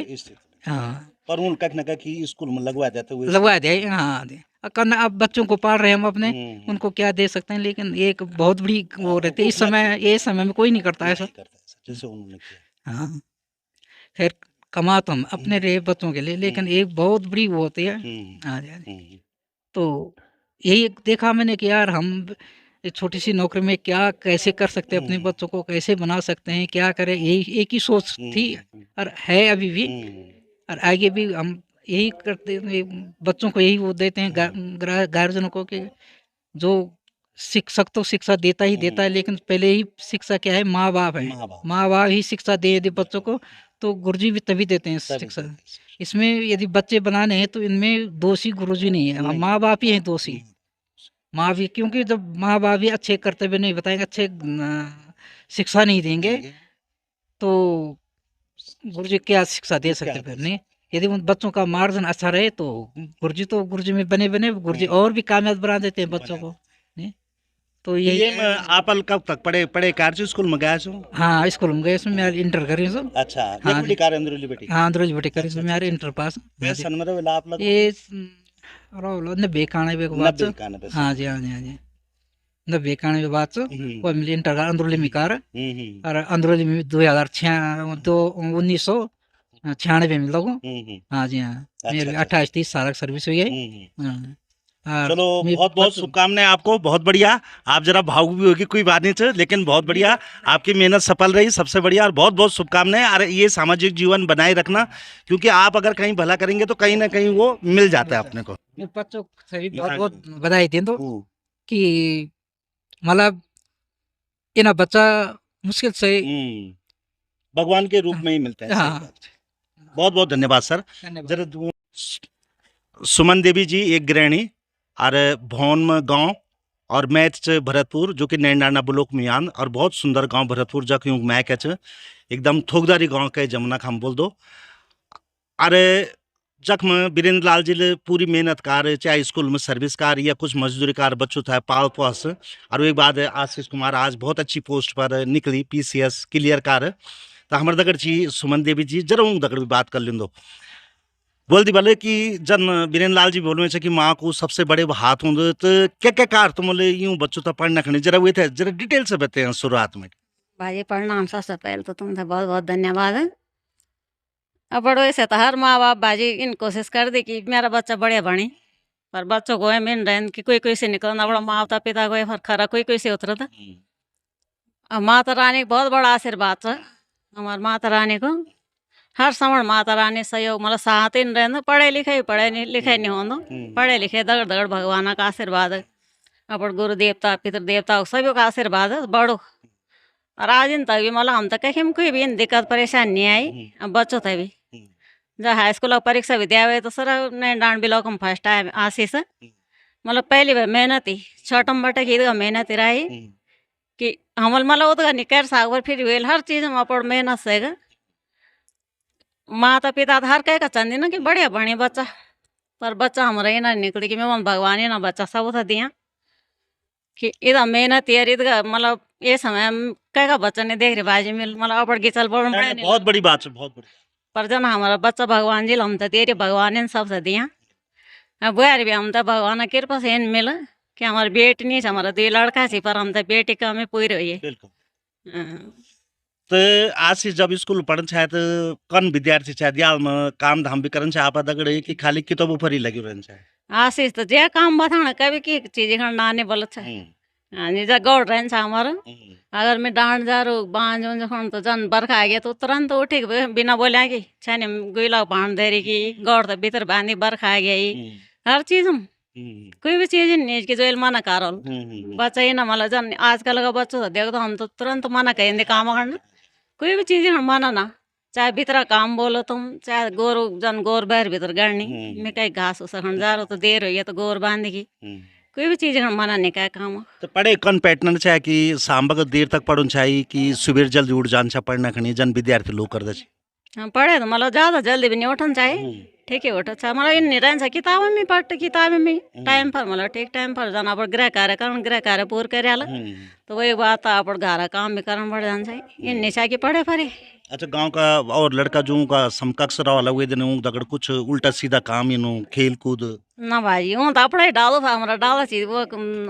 हाँ, पर उन कहीं ना कहीं स्कूल में लगवा देते हुए लगवा दे। हाँ, करना, अब बच्चों को पाल रहे हैं हम अपने, उनको क्या दे सकते हैं, लेकिन एक बहुत बड़ी वो रहती है। इस समय में कोई नहीं करता ऐसा, जैसे उन्होंने किया। हाँ, खैर कमा तो हम अपने रहे बच्चों के लिए, लेकिन एक बहुत बड़ी वो होती है। हाँ जी, तो यही देखा मैंने कि यार हम छोटी सी नौकरी में क्या कैसे कर सकते हैं, अपने बच्चों को कैसे बना सकते हैं, क्या करें, यही एक ही सोच थी और है अभी भी, और आगे भी हम यही करते हैं। बच्चों को यही वो देते हैं गार्जियनों को कि जो शिक्षक तो शिक्षा देता ही देता है, लेकिन पहले ही शिक्षा क्या है, माँ बाप है। माँ बाप ही शिक्षा दे बच्चों को, तो गुरुजी भी तभी देते हैं शिक्षा। इसमें यदि बच्चे बनाने हैं तो इनमें दोषी गुरुजी नहीं है, माँ बाप ही हैं दोषी। माँ भी, क्योंकि जब माँ बाप भी अच्छे कर्तव्य नहीं बताएंगे, अच्छे शिक्षा नहीं देंगे, तो गुरुजी क्या शिक्षा दे सकते फिर नहीं। यदि उन बच्चों का मार्गदर्शन अच्छा रहे तो गुरुजी में बने गुरुजी और भी कामयाब बना देते हैं बच्चों को, नहीं। तो ये आप कब तक पढ़े कार स्कूल में गया छो? हाँ, स्कूल में गए, इसमें मैं इंटर करी हूँ। अच्छा, हाँ, कार अंदरूली बेटी, हाँ, अंदरूली बेटी करी, इसमें मेरे इंटर पास। ये 90 91 के बाद। हाँ जी, हाँ जी, हाँ जी, 90 91 के बाद वो मिली इंटर का अंदरूली में कार, और अंदरूली में 1996 में मिला को। हाँ जी, हाँ, मेरी 28-30 साल की सर्विस हुई है। चलो मैं बहुत बहुत बच्चों- शुभकामनाएं आपको, बहुत बढ़िया। आप जरा भावुक भी होगी, कोई बात नहीं थे, लेकिन बहुत बढ़िया, आपकी मेहनत सफल रही, सबसे बढ़िया। और बहुत बहुत शुभकामनाएं। और ये सामाजिक जीवन बनाए रखना, क्योंकि आप अगर कहीं भला करेंगे तो कहीं ना कहीं वो मिल जाता है अपने को। मैं बच्चों से भी बहुत बहुत बधाई दें दो हम्म, कि मतलब इना बच्चा मुश्किल से भगवान के रूप में ही मिलते हैं। हाँ। सही बात है। बहुत बहुत धन्यवाद सर। धन्यवाद। जरा सुमन देवी जी एक गृहिणी और भौन गांव और मैच भरतपुर जो कि नैंडाना ब्लॉक में आन, और बहुत सुंदर गांव भरतपुर जा क्यों मैं कह एकदम थोकदारी गांव के जमुना खाम बोल दो। अरे जख्म वीरेंद्र लाल जी ले पूरी मेहनत कार, चाहे स्कूल में सर्विस कार या कुछ मजदूरी कार बच्चों था पाल पास, और एक बाद आशीष कुमार आज बहुत अच्छी पोस्ट पर निकली, PCS क्लियर कार। तो हमारे दगड़ जी सुमन देवी जी जरा दगड़ भी बात कर लें दो। बोल दी बोले कि जन वीरेंद्र लाल जी बोलने से कि माँ को सबसे बड़े हाथ होंगे, तो क्या क्या कार तुम बोले यूं बच्चों तो पढ़ना खड़ी, जरा हुए थे जरा डिटेल से बताते हैं शुरुआत में। भाजी प्रणाम। सबसे पहले तो तुमसे बहुत बहुत धन्यवाद है। अब बड़ो ऐसे तो हर माँ बाप भाजी इन कोशिश कर दी कि मेरा बच्चा बड़े बने, पर बच्चों को मिल रहे कि कोई कोई से निकलना बड़ा माता पिता को फर खरा कोई कोई से उतरता। अब माता रानी को बहुत बड़ा आशीर्वाद है हमारे माता रानी को। हर समय माता रानी सहयोग मतलब साथ ही रहना, पढ़े लिखे नहीं होना, पढ़े लिखे दगड़ दगड़ भगवान का आशीर्वाद है, अपन गुरु देवता पितृ देवता सभी का आशीर्वाद है बड़ो। और आज इन तक भी मतलब हम तक कहीं कोई भी दिक्कत परेशानी नहीं आई। अब बच्चों तक भी जब हाई स्कूल परीक्षा भी दिया हुए तो सर डांड ब्लॉक में फर्स्ट आए आशीष मतलब पहली बार मेहनत ही छोटम बटे की मेहनत ही रही कि हम मतलब उतगा निकर सागर फिर वेल हर चीज़ में अपन मेहनत से माता पिता हर कह का चंदी ना कि बढ़िया बने बच्चा, पर बच्चा हमारा ये ना निकली कि मैं भगवान ही ना बच्चा सब उठा दिया कि इधर मेहनत यार इधर मतलब ये समय कह का बच्चा नहीं देख रहे बाजी मिल मतलब अपन की चल बढ़ बहुत बड़ी बात है, बहुत बड़ी। पर जन हमारा बच्चा भगवान जी हम तो तेरे भगवान ने सबसे दिया। अब बुआर भी हम तो भगवान की कृपा से मिला कि हमारी बेटी नहीं हमारा 2 लड़का सी, पर हम तो बेटी का हमें पूरी हुई है। बिल्कुल। तो आज से जब स्कूल पढ़न चाहे तो कौन विद्यार्थी चाहे दिया में काम धाम भी करन चाहे आप दगड़े कि खाली किताबों पर ही लगी रहन चाहे। आशीष तो जे काम बताना कभी की चीज नाने बोलत है। हाँ जी, जब गौड़ रहन हमारा अगर मैं डांट जा रू बांझ तो जन बरखा आ गया तो तुरंत उठी बिना बोले कि छाने गुला बांध दे रही की गौड़ तो भीतर बांधी बरखा आ गई हर चीज कोई भी चीज नहीं कि जो मना कर बच्चा ही ना मतलब जन आजकल का बच्चों तो देखो तो हम तो तुरंत मना करेंगे काम करना, कोई भी चीज माना ना, चाहे भीतर काम बोलो तुम, चाहे गोरू जन गोर बैर भीतर गड़नी मैं कहीं घास उस जा रहा तो देर हुई है तो गोर बांधेगी, कोई भी चीज मना नहीं क्या काम। तो पढ़े कौन पैटर्न चाहे कि शाम बग देर तक पढ़न चाहिए कि सुबह जल्दी उठ जान चाहिए पढ़ना खनी जन विद्यार्थी लोग कर दे। हम पढ़े तो मतलब ज्यादा जल्दी भी नहीं उठन चाहिए, ठीक है उठ अच्छा मतलब इन रहन से किताब में पढ़ते किताब में टाइम पर मतलब ठीक टाइम पर जाना पर गृह कार्य करन गृह कार्य पूर करे तो वही बात आप घर काम भी करन पड़ जान चाहिए इन निशा की पढ़े पढ़े। अच्छा गांव का और लड़का जो का समकक्ष रहा लगे दिन दगड़ कुछ उल्टा सीधा काम इनो खेल कूद ना भाई हूँ तो अपने डालो था हमारा डाला चीज वो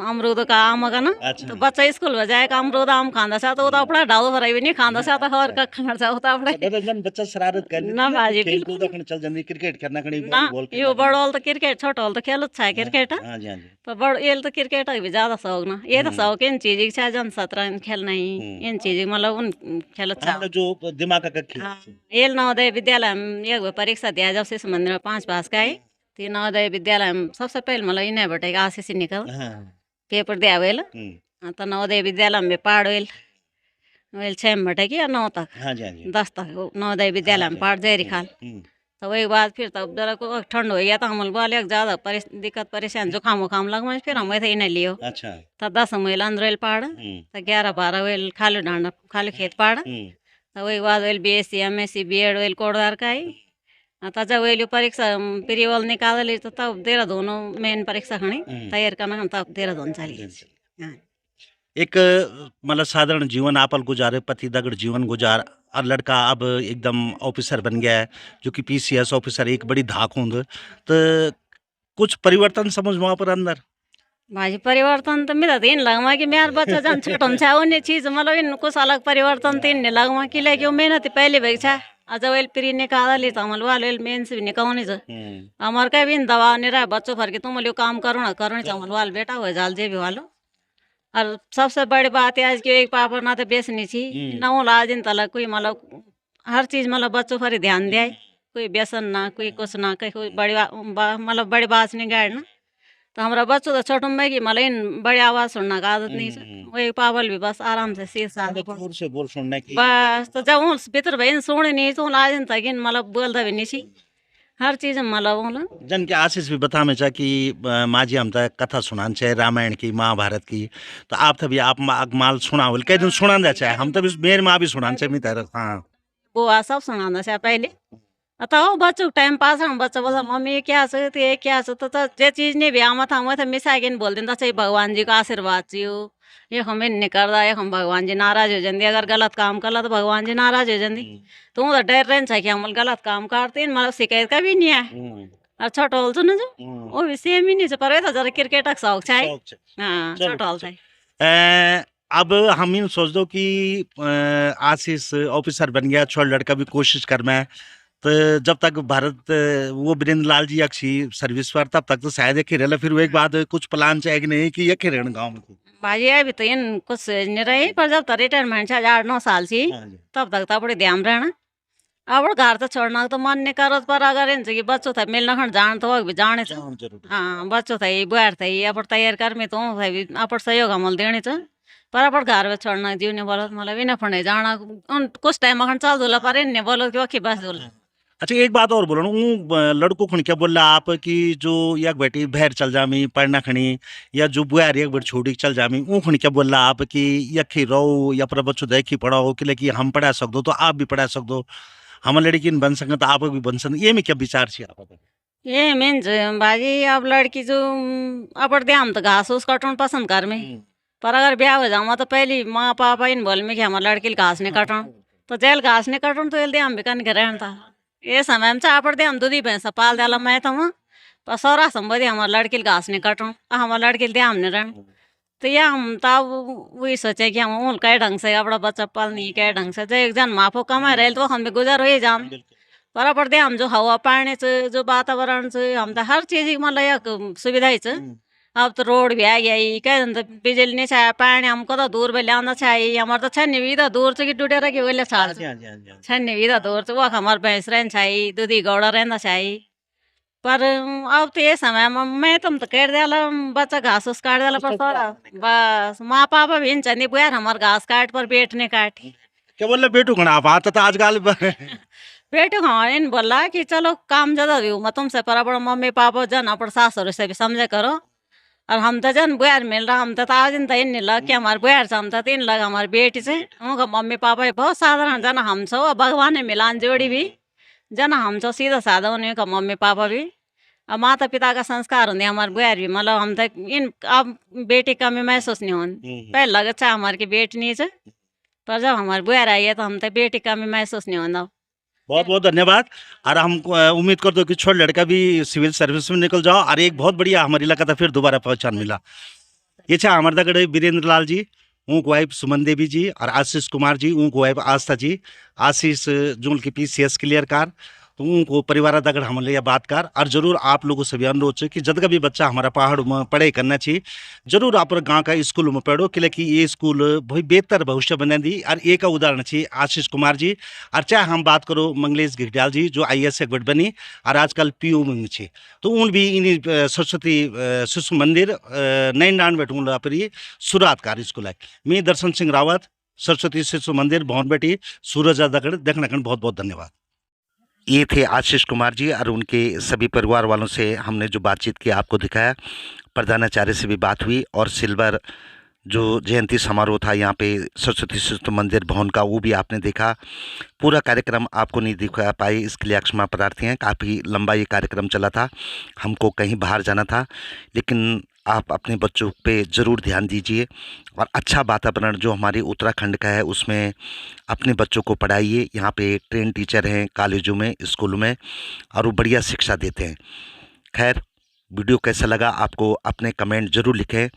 अमरूद का आम का ना तो बच्चा स्कूल में जाएगा अमरूद आम खाना सा तो वो तो अपना डालो भरा भी नहीं खाना सा तो और का खाना सा होता अपने बच्चा शरारत कर ना भाजी खेल कूद अपन चल जल्दी क्रिकेट खेलना खड़ी ना यो बड़ो तो क्रिकेट छोटो तो खेल अच्छा क्रिकेट हां जी हां जी पर बड़ ये तो क्रिकेट भी ज्यादा शौक ना ये तो शौक इन चीज इच्छा जन शतरंज खेलना ही इन चीज मतलब उन खेल अच्छा जो दिमाग का खेल ये नवोदय विद्यालय में एक परीक्षा दिया जब शिशु मंदिर में 5 पास का है तो नवोदय विद्यालय में सबसे पहले मतलब इन्हें बटे आशीष निकल पेपर दिया वेल तो नवोदय विद्यालय में पाड़ वेल 6 में बटे की 9 तक 10 तक नवोदय विद्यालय में पाड़ जेरी खाल तो वही बाद फिर तब जरा को ठंड हो गया तो हम बोले ज्यादा दिक्कत परेशान जुकाम उखाम लग फिर हम वैसे इन्हें लियो तो 10 वेल अंदर पाड़ तो 11-12 वेल खाली डांडा खाली खेत पाड़ तो वही बाद वेल BSc MSc BEd वेल कोड़दार का ही तो जब वेल परीक्षा प्रीवल निकाल ली तो तब देहरादून मेन परीक्षा खड़ी तैयार करना तब देहरादून चली। एक मतलब साधारण जीवन आपल गुजारे पति दगड़ जीवन गुजार और लड़का अब एकदम ऑफिसर बन गया है जो कि PCS ऑफिसर एक बड़ी धाक होंगे तो कुछ परिवर्तन समझ वहाँ पर अंदर भाजी परिवर्तन तो मेरा इन लगवा कि मेरा बच्चा जन छोटम छा उन्हें चीज मतलब इन कुछ अलग परिवर्तन तो इन लगवा कि लेके मेहनत पहले भाई छा जब वेल प्री निकाली तो हमारे वाले मेंस भी निकालनी से हमारे का भी दवा नहीं रहा बच्चों भर के तुम लोग काम करो ना करो नहीं हमारे वाल बेटा हुआ जाल जे भी वालो और सबसे बड़ी बात है आज की एक पापा ना तो बेचनी थी ना वो लाज इन तला कोई मतलब हर चीज मतलब बच्चों पर ही ध्यान दिया कोई व्यसन ना कोई कुछ ना कोई बड़ी मतलब बड़ी बात नहीं गाड़ ना तो हमारा बच्चों तो छोटों में कि मतलब इन बड़ी आवाज सुनने का आदत नहीं है वही पावल भी बस आराम से सीध साथ जोर से बोल सुनने की बस तो जब उस भीतर भाई सुने नहीं तो लाज इन तक मतलब बोलता भी नहीं सी हर चीज मतलब जन के आशीष भी बता में चा कि माँ जी हम तक कथा सुनान चाहे रामायण की महाभारत की तो आप तभी आप माल सुना हो कई दिन सुना चाहे हम तभी मेरे माँ भी सुनान चाहे मैं तेरा हाँ वो सब सुनाना चाहे पहले बताओ बच्चों टाइम पास है बच्चा बोला मम्मी ये क्या है तो ये क्या है तो जे चीज नहीं भी आमा था मैं तो मिसाइकिन बोल देता चाहिए भगवान जी का आशीर्वाद चाहिए ये हमें नहीं कर रहा है हम भगवान जी नाराज हो जाती अगर गलत काम कर ला तो भगवान जी नाराज हो जाती तो वो डर रहे चाहिए कि हम गलत काम करते हैं मतलब शिकायत का भी नहीं है और छोटा होल सुनो जो वो भी सेम ही नहीं से पर तो जरा क्रिकेट का शौक चाहिए हाँ छोटा होल चाहिए अब हम इन सोच दो कि आशीष ऑफिसर बन गया छोड़ लड़का भी कोशिश कर मैं तो जब तक भारत वो वीरेंद्र लाल जी अच्छी सर्विस पर तब तक तो शायद एक ही रहा फिर वो एक बाद कुछ प्लान चाहिए कि नहीं कि एक ही रहने गाँव में भाई अभी तो इन कुछ नहीं रही पर जब तक रिटायरमेंट है 8-9 साल से तब तक तो बड़ी ध्यान रहना अब घर तो छोड़ना तो मन नहीं करो पर अगर इन कि बच्चों था मिलना खंड जान तो भी जाने हाँ बच्चों था बुआर था अपन तैयार कर में तो अपन सहयोग हमल देने चाहिए पर अपन घर में छोड़ना जीव ने बोलो मतलब इन्हें फंडे जाना कुछ टाइम अखंड चल दूला पर इन्हें बोलो कि वही बस दूला अच्छा एक बात और बोलो ना लड़कों खण क्या बोल रहा आप कि जो एक बेटी बहर चल जामी पढ़ना खणी या जो बुआर एक बेटी छोड़ी चल जामी वो खण क्या बोल रहा आप कि यखी रहो या पर बच्चों देखी पढ़ाओ कि लेकिन हम पढ़ा सकते तो आप भी पढ़ा सकते हम लड़की बन सकें तो आप भी बन सकते ये में क्या विचार छे आप ये मीन्स बाजी अब लड़की जो अपन ध्यान तो घास उस कटन पसंद कर में पर अगर ब्याह हो जाऊँ तो पहली माँ पापा इन बोल में कि हमारे लड़की घास नहीं कटन तो जेल घास नहीं कटन तो ध्यान भी कन के रहना था ये समय में चाह पड़ते हम दूधी भैंस पाल दिया मैं तो पर सौरा संबंधी हमारे लड़की घास नहीं कटूँ हमारे लड़की ध्यान नहीं रहन तो यह हम तब वही सोचे कि हम उन कई ढंग से अपना बच्चा पालनी कई ढंग से जो एक जन माफो कमा रहे तो हम भी गुजर हो जाम पर पड़ते हम जो हवा पानी से जो वातावरण से हम तो हर चीज मतलब एक सुविधा ही अब तो रोड भी आ गई कहीं तो बिजली नहीं चाहिए पानी हमको तो दूर पे लिया चाहिए हमारे तो छन्नी भी तो दूर से कि टूटे रखी बोले छन्नी भी तो दूर से वो हमारे भैंस रहना चाहिए दूधी गौड़ा रहना चाहिए पर अब तो ये समय मैं तुम तो कह दिया बच्चा घास उस काट दिया पर सारा बस माँ पापा भी इन चंदी यार हमारे घास काट पर बैठने काट क्या बोल रहे बेटू खड़ा आप आता था आजकल बेटू हाँ इन बोला कि चलो काम ज्यादा भी मैं तुमसे पर अपना मम्मी पापा जन अपने सासुर से भी समझे करो और हम तो जन बुआर मिल रहा हम तो आज इन इन लग कि हमारे बुआर से हम तो इन लग हमारी बेटी से उनका मम्मी पापा बहुत साधारण जन हम सो भगवान ने मिलान जोड़ी भी जन हम सो सीधा साधा उन्हें का मम्मी पापा भी और माता पिता का संस्कार होंगे हमारे बुआर भी मतलब हम तक इन अब बेटी कमी महसूस नहीं होती पहले लगे अच्छा हमारे की बेटी नहीं है पर जब हमारे बुआर आई है तो हम तक बेटी कमी महसूस नहीं होता बहुत बहुत धन्यवाद और हम उम्मीद करते हो कि छोट लड़का भी सिविल सर्विस में निकल जाओ और एक बहुत बढ़िया हमारी इलाका था फिर दोबारा पहचान मिला ये छा हमारे तक वीरेंद्र लाल जी ऊँक वाइफ सुमन देवी जी और आशीष कुमार जी ऊँक वाइफ आस्था जी आशीष जो उनकी PCS क्लियर कार तो उनको परिवार तक हम ले बात कर और जरूर आप लोगों से भी अनुरोध है कि जब का भी बच्चा हमारा पहाड़ में पढ़ाई करना चाहिए जरूर आप गाँव का स्कूल में पढ़ो कि ये स्कूल बहुत बेहतर भविष्य बना दी और एक उदाहरण चाहिए आशीष कुमार जी और चाहे हम बात करो मंगलेश घिगड्याल जी जो IAS एक बनी और आजकल PU में छे तो उन भी इन सरस्वती शिशु मंदिर नई डांड बैठूँ पर शुरुआत कार स्कूल है मैं दर्शन सिंह रावत सरस्वती शिशु मंदिर भवन बेटी सूरज दगड़ देखने का बहुत बहुत धन्यवाद। ये थे आशीष कुमार जी और उनके सभी परिवार वालों से हमने जो बातचीत की आपको दिखाया प्रधानाचार्य से भी बात हुई और सिल्वर जो जयंती समारोह था यहाँ पे सरस्वती शिशु मंदिर भवन का वो भी आपने देखा। पूरा कार्यक्रम आपको नहीं दिखा पाए इसके लिए क्षमा प्रार्थी हैं। काफ़ी लंबा ये कार्यक्रम चला था हमको कहीं बाहर जाना था लेकिन आप अपने बच्चों पे ज़रूर ध्यान दीजिए और अच्छा वातावरण जो हमारे उत्तराखंड का है उसमें अपने बच्चों को पढ़ाइए। यहाँ पे ट्रेन टीचर हैं कॉलेजों में स्कूलों में और वो बढ़िया शिक्षा देते हैं। खैर वीडियो कैसा लगा आपको अपने कमेंट ज़रूर लिखें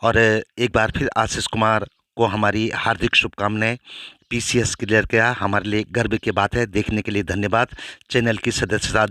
और एक बार फिर आशीष कुमार को हमारी हार्दिक शुभकामनाएं। PCS क्लियर किया, हमारे लिए गर्व की बात है। देखने के लिए धन्यवाद। चैनल की सदस्यता